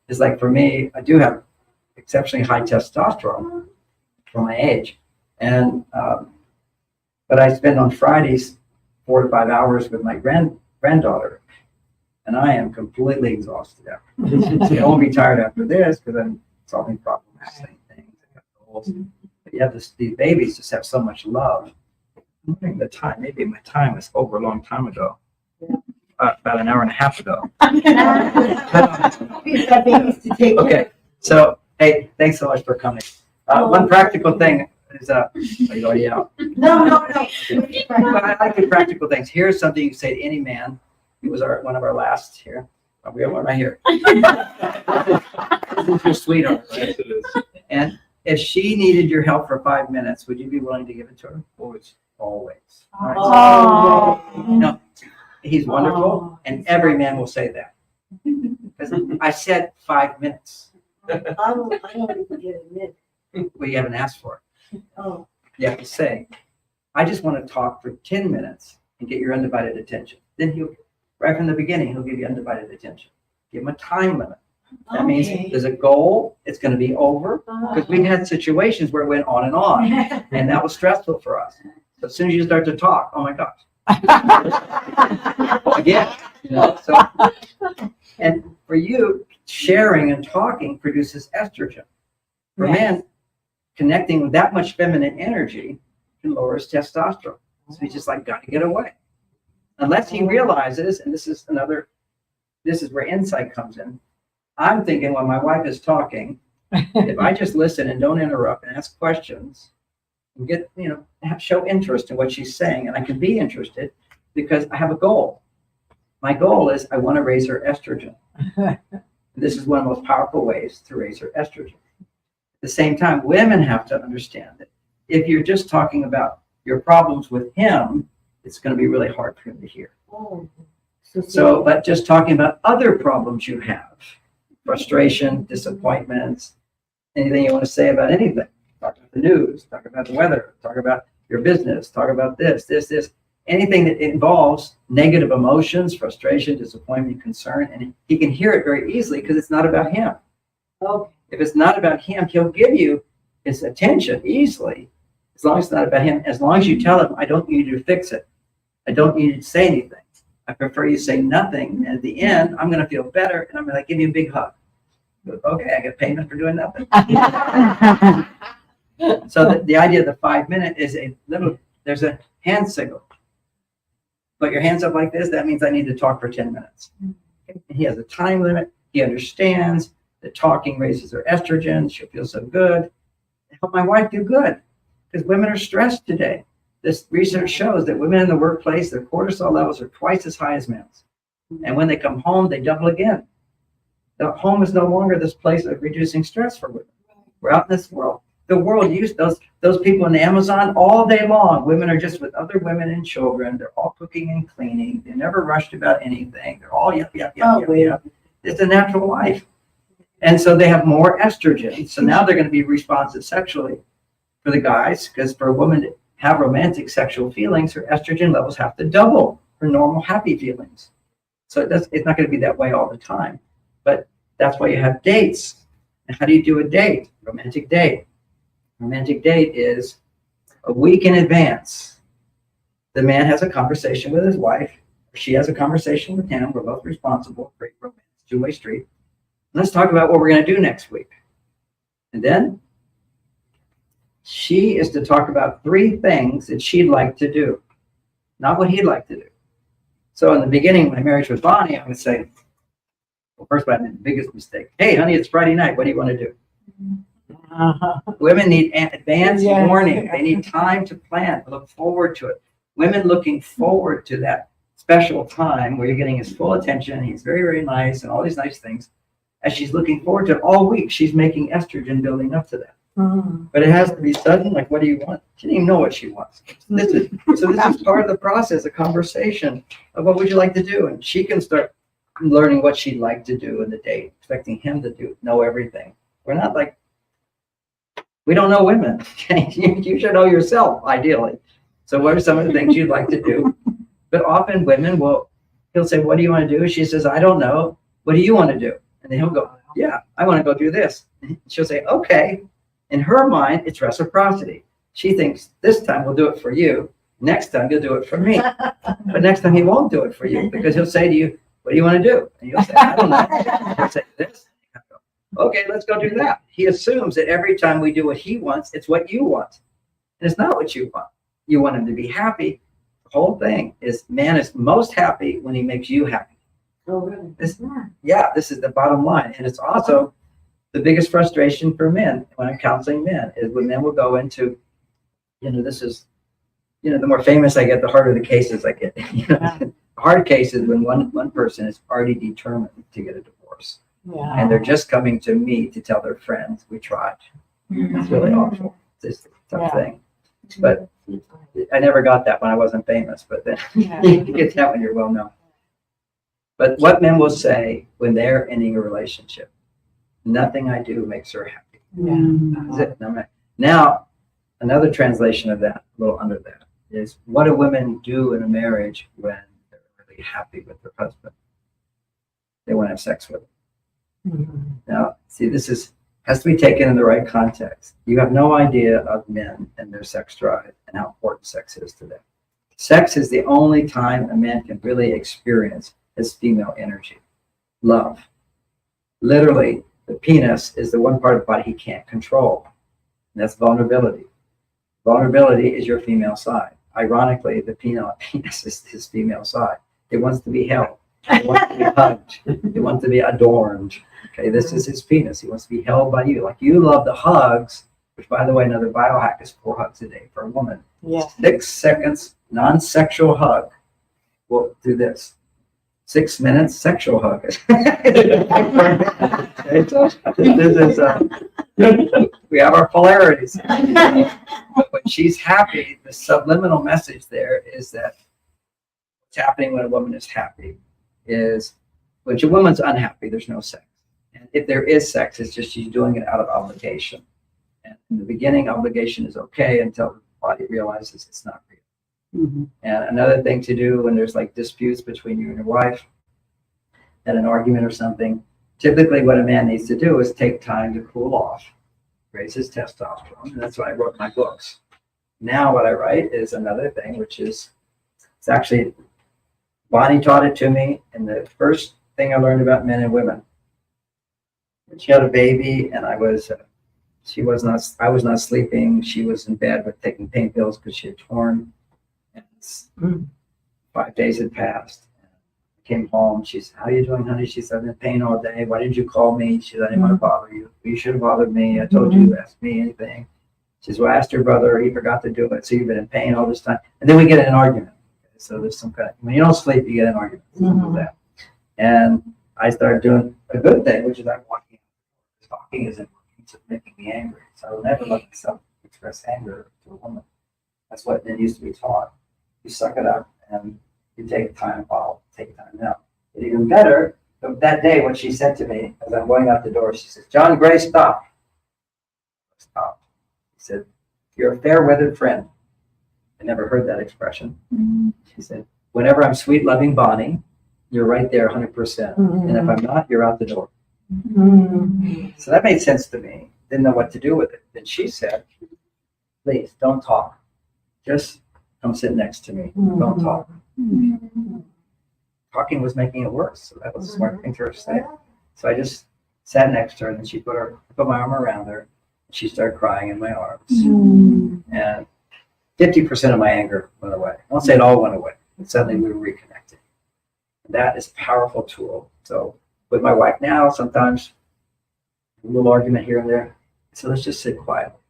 It's like for me, I do have exceptionally high testosterone for my age. And but I spend on Fridays 4 to 5 hours with my granddaughter. And I am completely exhausted after. So I won't be tired after this because I'm solving problems, saying things, I got goals. But you have these babies just have so much love. I'm wondering the time, maybe my time was over a long time ago. About an hour and a half ago. We've got babies to take care Okay, so hey, thanks so much for coming. One practical thing is, are you already out? of. No. I like the practical things. Here's something you can say to any man. He was one of our last here. We have one right here. This is your sweetheart, right? Yes, it is. And if she needed your help for 5 minutes, would you be willing to give it to her? Always. Oh. No, He's wonderful, Oh, and every man will say that. Because I said 5 minutes. I don't even get a minute. Well, you haven't asked for it. Oh, You have to say, I just want to talk for 10 minutes and get your undivided attention. Then he'll, right from the beginning, he'll give you undivided attention. Give him a time limit. That means okay. there's a goal, it's going to be over. Because we've had situations where it went on, and that was stressful for us. But as soon as you start to talk, oh my gosh, again, so, and for you, sharing and talking produces estrogen. For Yes. men, connecting with that much feminine energy can lower his testosterone. So he's just like, got to get away. Unless he realizes, and this is where insight comes in. I'm thinking when my wife is talking, if I just listen and don't interrupt and ask questions and get, show interest in what she's saying, and I can be interested because I have a goal. My goal is I want to raise her estrogen. This is one of the most powerful ways to raise her estrogen. At the same time, women have to understand that if you're just talking about your problems with him, it's going to be really hard for him to hear. oh. So, but just talking about other problems you have, frustration, disappointments, anything you want to say about anything. Talk about the news, talk about the weather, talk about your business, talk about this. Anything that involves negative emotions, frustration, disappointment, concern, and he can hear it very easily because it's not about him. Okay. If it's not about him, he'll give you his attention easily. As long as it's not about him, as long as you tell him, I don't need you to fix it. I don't need you to say anything. I prefer you say nothing. And at the end, I'm going to feel better and I'm going to give you a big hug. Okay, I get payment for doing nothing. So the idea of the 5 minute is there's a hand signal. Put your hands up like this, that means I need to talk for 10 minutes. Okay? He has a time limit. He understands that talking raises her estrogen. She'll feel so good. Help my wife do good because women are stressed today. This research shows that women in the workplace, their cortisol levels are twice as high as men's. And when they come home, they double again. The home is no longer this place of reducing stress for women. We're out in this world. The world used those people in the Amazon all day long. Women are just with other women and children. They're all cooking and cleaning. They're never rushed about anything. They're all yep. It's a natural life. And so they have more estrogen. So now they're going to be responsive sexually for the guys, because for a woman to have romantic sexual feelings, her estrogen levels have to double her normal happy feelings. So it's not going to be that way all the time. But that's why you have dates. And how do you do a date? Romantic date. Romantic date is a week in advance. The man has a conversation with his wife. She has a conversation with him. We're both responsible. Great romance, two-way street. Let's talk about what we're going to do next week. And then she is to talk about 3 things that she'd like to do, not what he'd like to do. So in the beginning, my marriage with Bonnie, I would say, well, first of all, I made the biggest mistake. Hey, honey, it's Friday night. What do you want to do? Women need advance warning. They need time to plan, to look forward to it. Women looking forward to that special time where you're getting his full attention. He's very, very nice and all these nice things. As she's looking forward to it all week, she's making estrogen building up to that. But it has to be sudden, like, what do you want? She didn't even know what she wants. This is part of the process, a conversation of what would you like to do? And she can start learning what she'd like to do in the date, expecting him to know everything. We're not like, we don't know women. You should know yourself, ideally. So what are some of the things you'd like to do? But often women he'll say, what do you want to do? She says, I don't know. What do you want to do? And then he'll go, yeah, I want to go do this. And she'll say, okay. In her mind, it's reciprocity. She thinks this time we'll do it for you. Next time you'll do it for me. But next time he won't do it for you because he'll say to you, what do you want to do? And you'll say, I don't know. He'll say this. Okay, let's go do that. He assumes that every time we do what he wants, it's what you want. And it's not what you want. You want him to be happy. The whole thing is man is most happy when he makes you happy. Oh, really? This is the bottom line. And it's also the biggest frustration for men when I'm counseling men is when men will go into, this is, the more famous I get, the harder the cases I get. Hard cases when one person is already determined to get a divorce. Yeah. And they're just coming to me to tell their friends we tried. It's really awful. It's a tough thing. But I never got that when I wasn't famous, but then Yeah. you get that when you're well known. But what men will say when they're ending a relationship, nothing I do makes her happy. That's it. Now, another translation of that, a little under that, is what do women do in a marriage when they're really happy with their husband? They want to have sex with him. Now, see, has to be taken in the right context. You have no idea of men and their sex drive and how important sex is to them. Sex is the only time a man can really experience his female energy, love. Literally, the penis is the one part of the body he can't control, and that's vulnerability. Vulnerability is your female side. Ironically, the penis is his female side. It wants to be held. It wants to be hugged. It wants to be adorned. Okay, this is his penis. He wants to be held by you. Like you love the hugs, which, by the way, another biohack is 4 hugs a day for a woman. Yeah. 6 seconds, non-sexual hug. We'll do this. 6 minutes, sexual hug. We have our polarities. When she's happy, the subliminal message there is that what's happening when a woman is happy is when a woman's unhappy, there's no sex. And if there is sex, it's just she's doing it out of obligation. And in the beginning, obligation is okay until the body realizes it's not real. And another thing to do when there's like disputes between you and your wife, at an argument or something, typically what a man needs to do is take time to cool off, raise his testosterone. And that's why I wrote my books. Now what I write is another thing, which is, it's actually, Bonnie taught it to me, and the first thing I learned about men and women. She had a baby, and I was not sleeping. She was in bed with taking pain pills because she had torn. And 5 days had passed. I came home. She said, "How are you doing, honey?" She said, "I'm in pain all day. Why didn't you call me?" She said, "I didn't want to bother you. You should have bothered me. I told you to ask me anything." She says, "Well, I asked your brother. He forgot to do it. So you've been in pain all this time." And then we get in an argument. So there's some kind of, when you don't sleep, you get an argument. Simple as that. And I started doing a good thing, which is I'm walking. Talking isn't working, it's making me angry. So I will never let myself express anger to a woman. That's what it used to be taught. You suck it up and you take time off, take time out. But even better, that day what she said to me as I'm going out the door, she says, "John Gray, stop." Stop. She said, "You're a fair-weathered friend." I never heard that expression. She said, "Whenever I'm sweet, loving Bonnie, you're right there 100%. And if I'm not, you're out the door." So that made sense to me. Didn't know what to do with it. Then she said, "Please don't talk. Just come sit next to me. Don't talk." Talking was making it worse. So that was a smart thing for her to say. So I just sat next to her, and then she put my arm around her. And she started crying in my arms. And 50% of my anger went away. I won't say it all went away. But suddenly we were reconnected. And that is a powerful tool. So with my wife now, sometimes a little argument here and there. So let's just sit quietly.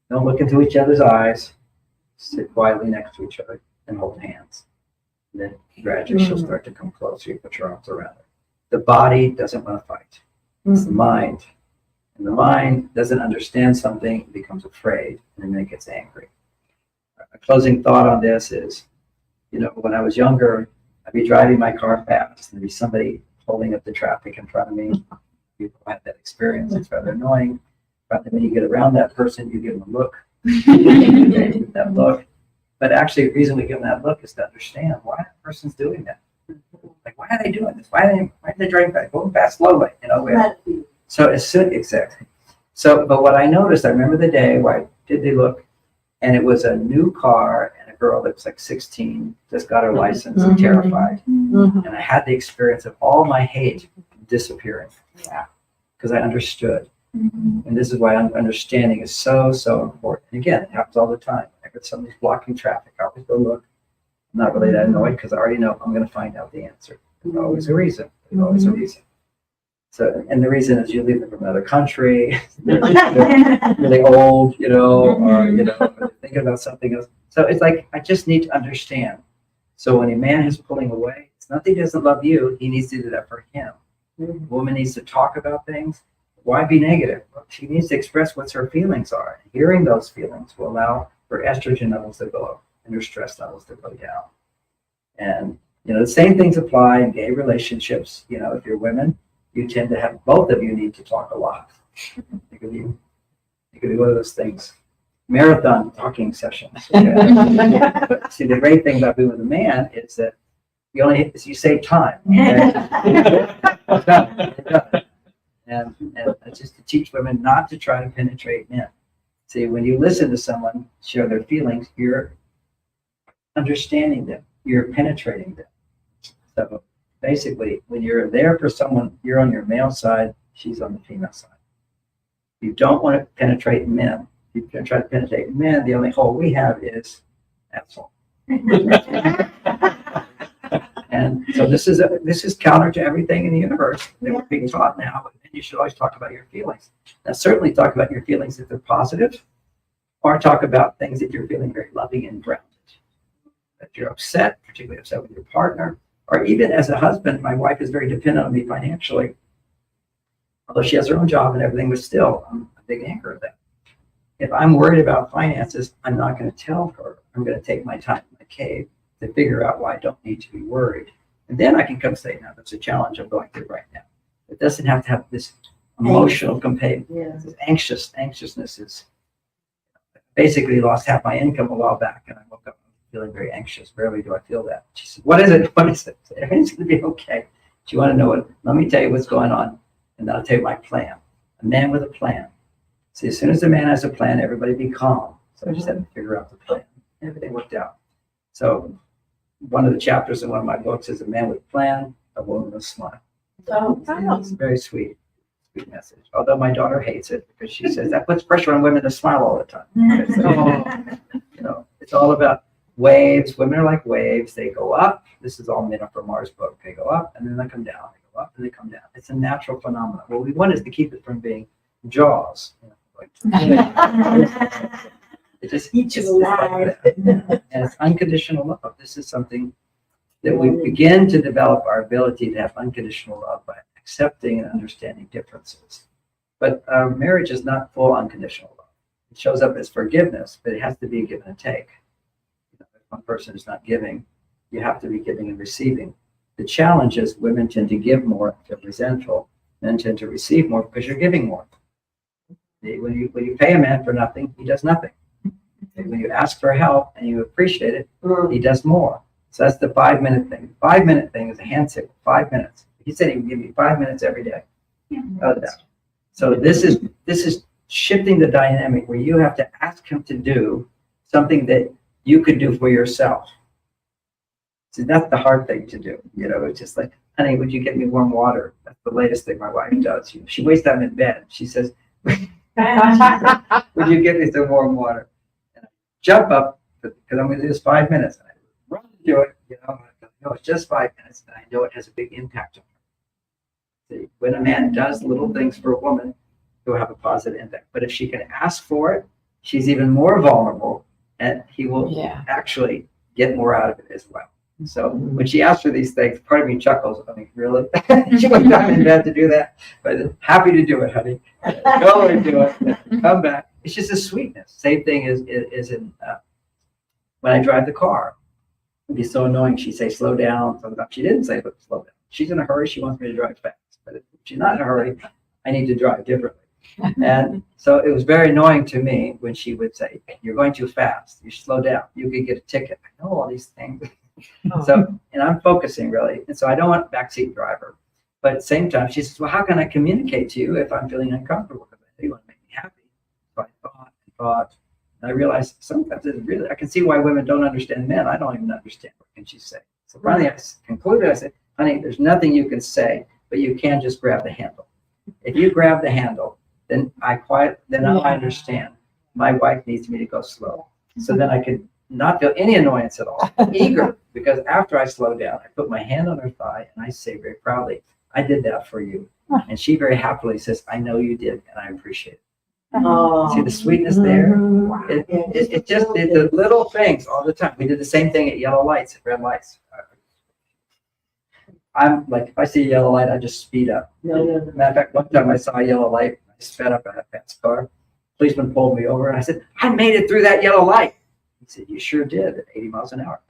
Don't look into each other's eyes. Sit quietly next to each other and hold hands. And then gradually she'll start to come closer. You put your arms around her. The body doesn't want to fight. It's the mind. And the mind doesn't understand something, it becomes afraid, and then it gets angry. A closing thought on this is, when I was younger, I'd be driving my car fast, and there'd be somebody holding up the traffic in front of me. People have that experience. It's rather annoying. But when you get around that person, you give them a look. That look. But actually, the reason we give them that look is to understand why that person's doing that. Like, why are they doing this? Why are they driving fast? Going fast slowly. So as soon, exactly. So, but what I noticed, I remember the day where I did the look, and it was a new car and a girl that was like 16, just got her license and terrified. And I had the experience of all my hate disappearing. Yeah. Because I understood. And this is why understanding is so, so important. And again, it happens all the time. I get somebody's blocking traffic. I always go look. I'm not really that annoyed because I already know I'm going to find out the answer. There's always a reason. There's always a reason. So, and the reason is usually they're from another country, they're really old, or, they're thinking about something else. So it's like, I just need to understand. So when a man is pulling away, it's not that he doesn't love you. He needs to do that for him. A woman needs to talk about things. Why be negative? She needs to express what her feelings are. Hearing those feelings will allow for estrogen levels to go up. and your stress levels to go down. And, the same things apply in gay relationships. If you're women, you tend to have, both of you need to talk a lot. It could be one of those things. Marathon talking sessions. But see, the great thing about being with a man is that you save time. Okay? And it's just to teach women not to try to penetrate men. See, when you listen to someone share their feelings, you're understanding them, you're penetrating them. So basically, when you're there for someone, you're on your male side, she's on the female side. You don't want to penetrate men. If you try to penetrate men, the only hole we have is asshole. And so this is counter to everything in the universe that we're being taught now. And you should always talk about your feelings. Now, certainly talk about your feelings if they're positive, or talk about things that you're feeling very loving and grounded. If you're upset, particularly upset with your partner, or even as a husband, my wife is very dependent on me financially. Although she has her own job and everything, but still, I'm a big anchor of that. If I'm worried about finances, I'm not going to tell her. I'm going to take my time in my cave to figure out why I don't need to be worried. And then I can come say, now, that's a challenge I'm going through right now. It doesn't have to have this emotional component. Yeah. Anxiousness is basically lost half my income a while back, and I woke up feeling very anxious. Rarely do I feel that. She said, what is it? What is it? Everything's going to be okay. Do you want to know it? Let me tell you what's going on, and then I'll tell you my plan. A man with a plan. See, as soon as a man has a plan, everybody be calm. So I just had to figure out the plan. Everything worked out. So one of the chapters in one of my books is a man with a plan, a woman with a smile. Oh, It's a very sweet message. Although my daughter hates it because she says that puts pressure on women to smile all the time. It's all about waves. Women are like waves. They go up. This is all made up from Mars book. They go up and then they come down. They go up and they come down. It's a natural phenomenon. What we want is to keep it from being Jaws. It just Each is alive. And it's unconditional love. This is something that we begin to develop our ability to have unconditional love by accepting and understanding differences. But marriage is not full unconditional love. It shows up as forgiveness, but it has to be a give and a take. If one person is not giving, you have to be giving and receiving. The challenge is women tend to give more and feel resentful, men tend to receive more because you're giving more. When you pay a man for nothing, he does nothing. When you ask for help and you appreciate it, he does more. So that's the 5-minute thing. 5-minute thing is a hand signal. 5 minutes. He said he would give me 5 minutes every day. So this is shifting the dynamic where you have to ask him to do something that you could do for yourself. So that's the hard thing to do. It's just like, honey, would you get me warm water? That's the latest thing my wife does. She wakes up in bed. She says, would you get me some warm water? And I jump up because I'm going to do this 5 minutes. And I run to do it. I know it's just 5 minutes, and I know it has a big impact on her. See, when a man does little things for a woman, it will have a positive impact. But if she can ask for it, she's even more vulnerable, and he will actually get more out of it as well. So when she asks for these things, part of me chuckles. I mean, really? She went down in bed to do that? But happy to do it, honey. Go and do it. Come back. It's just a sweetness. Same thing is in when I drive the car. It'd be so annoying. She'd say, slow down. She didn't say, but slow down. She's in a hurry. She wants me to drive fast. But if she's not in a hurry, I need to drive differently. And so it was very annoying to me when she would say, you're going too fast. You should slow down. You could get a ticket. I know all these things. So, and I'm focusing really. And so I don't want a backseat driver. But at the same time, she says, well, how can I communicate to you if I'm feeling uncomfortable? Because I do want to make me happy. So I thought, and I realized sometimes I can see why women don't understand men. I don't even understand what can she say. So finally I concluded, I said, honey, there's nothing you can say, but you can just grab the handle. If you grab the handle, then I understand. My wife needs me to go slow. So then I could not feel any annoyance at all. Eager, because after I slow down, I put my hand on her thigh and I say very proudly, I did that for you. And she very happily says, I know you did, and I appreciate it. Oh. See the sweetness there? It just did the little things all the time. We did the same thing at yellow lights, at red lights. I'm like, if I see a yellow light, I just speed up. No. Matter of fact, one time I saw a yellow light, I sped up in a fast car. Policeman pulled me over and I said, I made it through that yellow light. He said, you sure did at 80 miles an hour.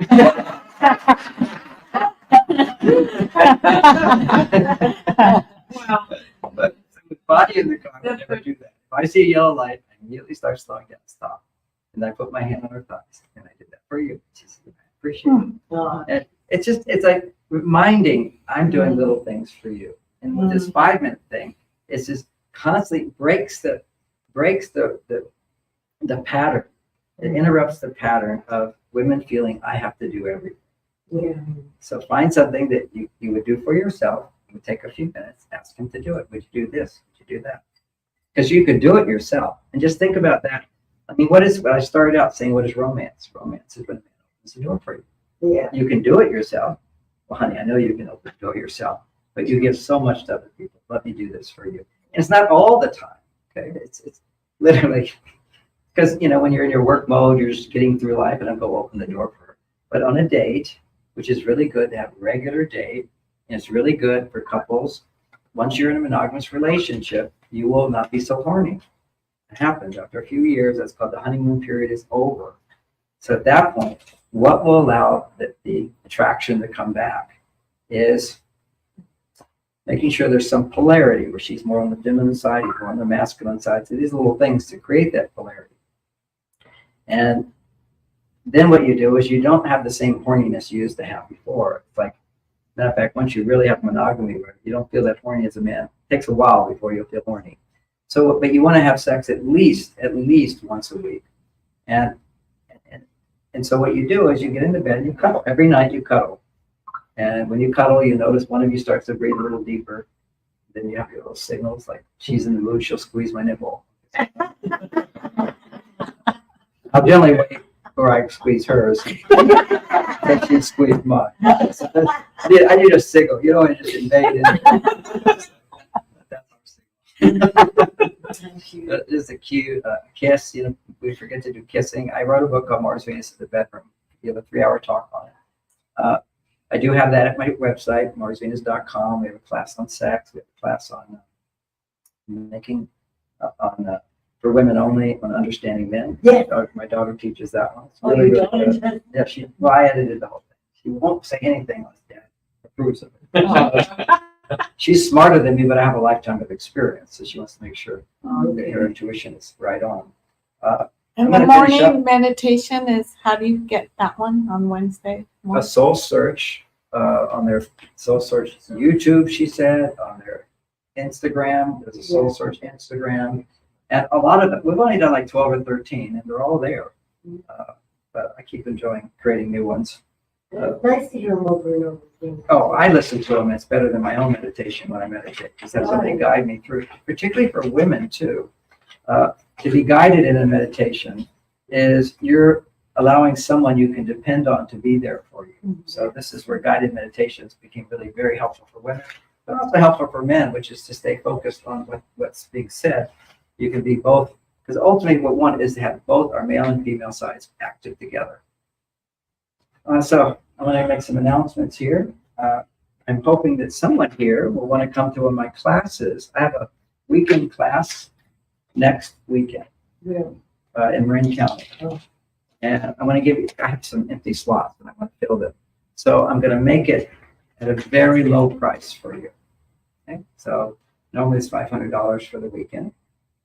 But with body in the car, I would never do that. If I see a yellow light, I immediately start slowing down, stop. And I put my hand on her thighs, and I did that for you. She said, I appreciate it. And it's like reminding I'm doing little things for you. And with this 5-minute thing, it's just constantly breaks the pattern. It interrupts the pattern of women feeling I have to do everything. Yeah. So find something that you would do for yourself. It would take a few minutes. Ask him to do it. Would you do this? Would you do that? Because you could do it yourself. And just think about that. I mean, what I started out saying, what is romance? Romance is when a man opens the door for you. Yeah. You can do it yourself. Well, honey, I know you can open the door yourself, but you give so much to other people. Let me do this for you. And it's not all the time. Okay. It's literally because, when you're in your work mode, you're just getting through life and I'll go open the door for her. But on a date, which is really good to have a regular date, and it's really good for couples. Once you're in a monogamous relationship, you will not be so horny. It happens after a few years. That's called the honeymoon period is over. So at that point, what will allow the attraction to come back is making sure there's some polarity where she's more on the feminine side, you're more on the masculine side. So these little things to create that polarity. And then what you do is you don't have the same horniness you used to have before. It's like, matter of fact, once you really have monogamy, where you don't feel that horny as a man, it takes a while before you'll feel horny. So, but you want to have sex at least once a week. And so what you do is you get into bed and you cuddle. Every night you cuddle. And when you cuddle, you notice one of you starts to breathe a little deeper. Then you have your little signals like she's in the mood, she'll squeeze my nipple. I'll generally wait before I squeeze hers. Then she squeezed mine. So I need a signal. You don't want to just invade it. That's our signal. Just a cute kiss. We forget to do kissing. I wrote a book called Mars, Venus in the Bedroom. You have a 3-hour talk on it. I do have that at my website, marsvenus.com. We have a class on sex. We have a class on making, for women only, on understanding men. Yeah. My daughter teaches that one. It's Oh, really, your really daughter good. does? Yeah, I edited the whole thing. She won't say anything unless Dad approves of it. She's smarter than me, but I have a lifetime of experience, so she wants to make sure that her intuition is right on. And I'm the gonna finish morning meditation is, how do you get that one on Wednesday? A SoulSearch on their SoulSearch YouTube, she said, on their Instagram. There's a SoulSearch Instagram. And a lot of them, we've only done like 12 or 13, and they're all there. But I keep enjoying creating new ones. It's nice to hear them over and over again. Oh, I listen to them. It's better than my own meditation when I meditate, because that's what they guide me through, particularly for women too. To be guided in a meditation is you're allowing someone you can depend on to be there for you. So this is where guided meditations became really very helpful for women, but also helpful for men, which is to stay focused on what's being said. You can be both, because ultimately what we want is to have both our male and female sides active together. So I'm going to make some announcements here. I'm hoping that someone here will want to come to one of my classes. I have a weekend class next weekend in Marin County. And I'm going to I have some empty slots and I want to fill them. So I'm going to make it at a very low price for you. Okay? So normally it's $500 for the weekend.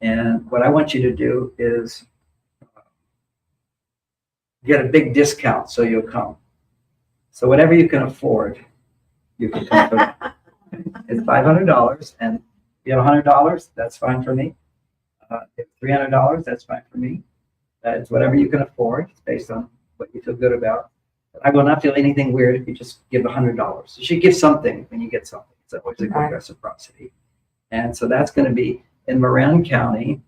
And what I want you to do is get a big discount so you'll come. So whatever you can afford, you can come for that. It's $500, and if you have $100, that's fine for me. If $300, that's fine for me. It's whatever you can afford. It's based on what you feel good about. I will not feel anything weird if you just give $100. You should give something when you get something. It's always a good reciprocity. And so that's going to be in Marin County,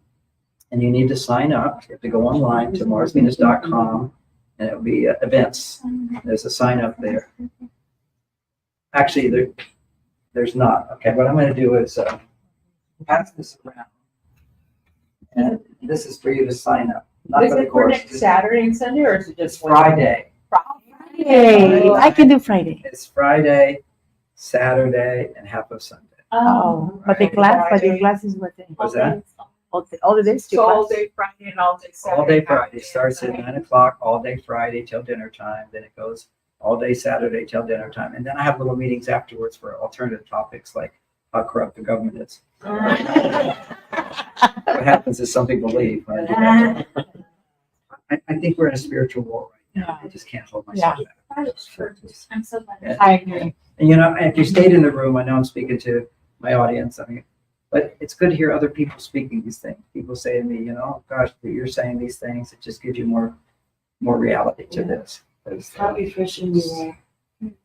and you need to sign up. You have to go online to marsvenus.com, and it'll be events. There's a sign up there. Actually, there's not. Okay, what I'm going to do is pass this around, and this is for you to sign up. Not Is for the it for course. next Saturday and Sunday, or is it just Friday. Friday. I can do Friday. It's Friday, Saturday, and half of Sunday. Oh, but the class is what day? What's that? All the days to So all class? day Friday and all day Saturday. All day Friday, starts at 9 o'clock, all day Friday till dinner time, then it goes all day Saturday till dinner time. And then I have little meetings afterwards for alternative topics like how corrupt the government is. What happens is some people leave when I do that. I think we're in a spiritual war right now. I just can't hold myself back. I'm so glad. Yeah. I agree. And you know, if you stayed in the room, I know I'm speaking to my audience, I mean, but it's good to hear other people speaking these things. People say to me, you know, gosh, you're saying these things, it just gives you more reality to this. How refreshing you are.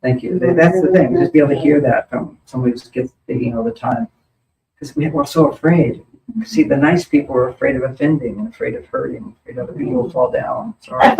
Thank you. That's the thing, just be able to hear that from somebody who gets thinking all the time. Because we're so afraid. See, the nice people are afraid of offending and afraid of hurting, afraid other people will fall down. Sorry.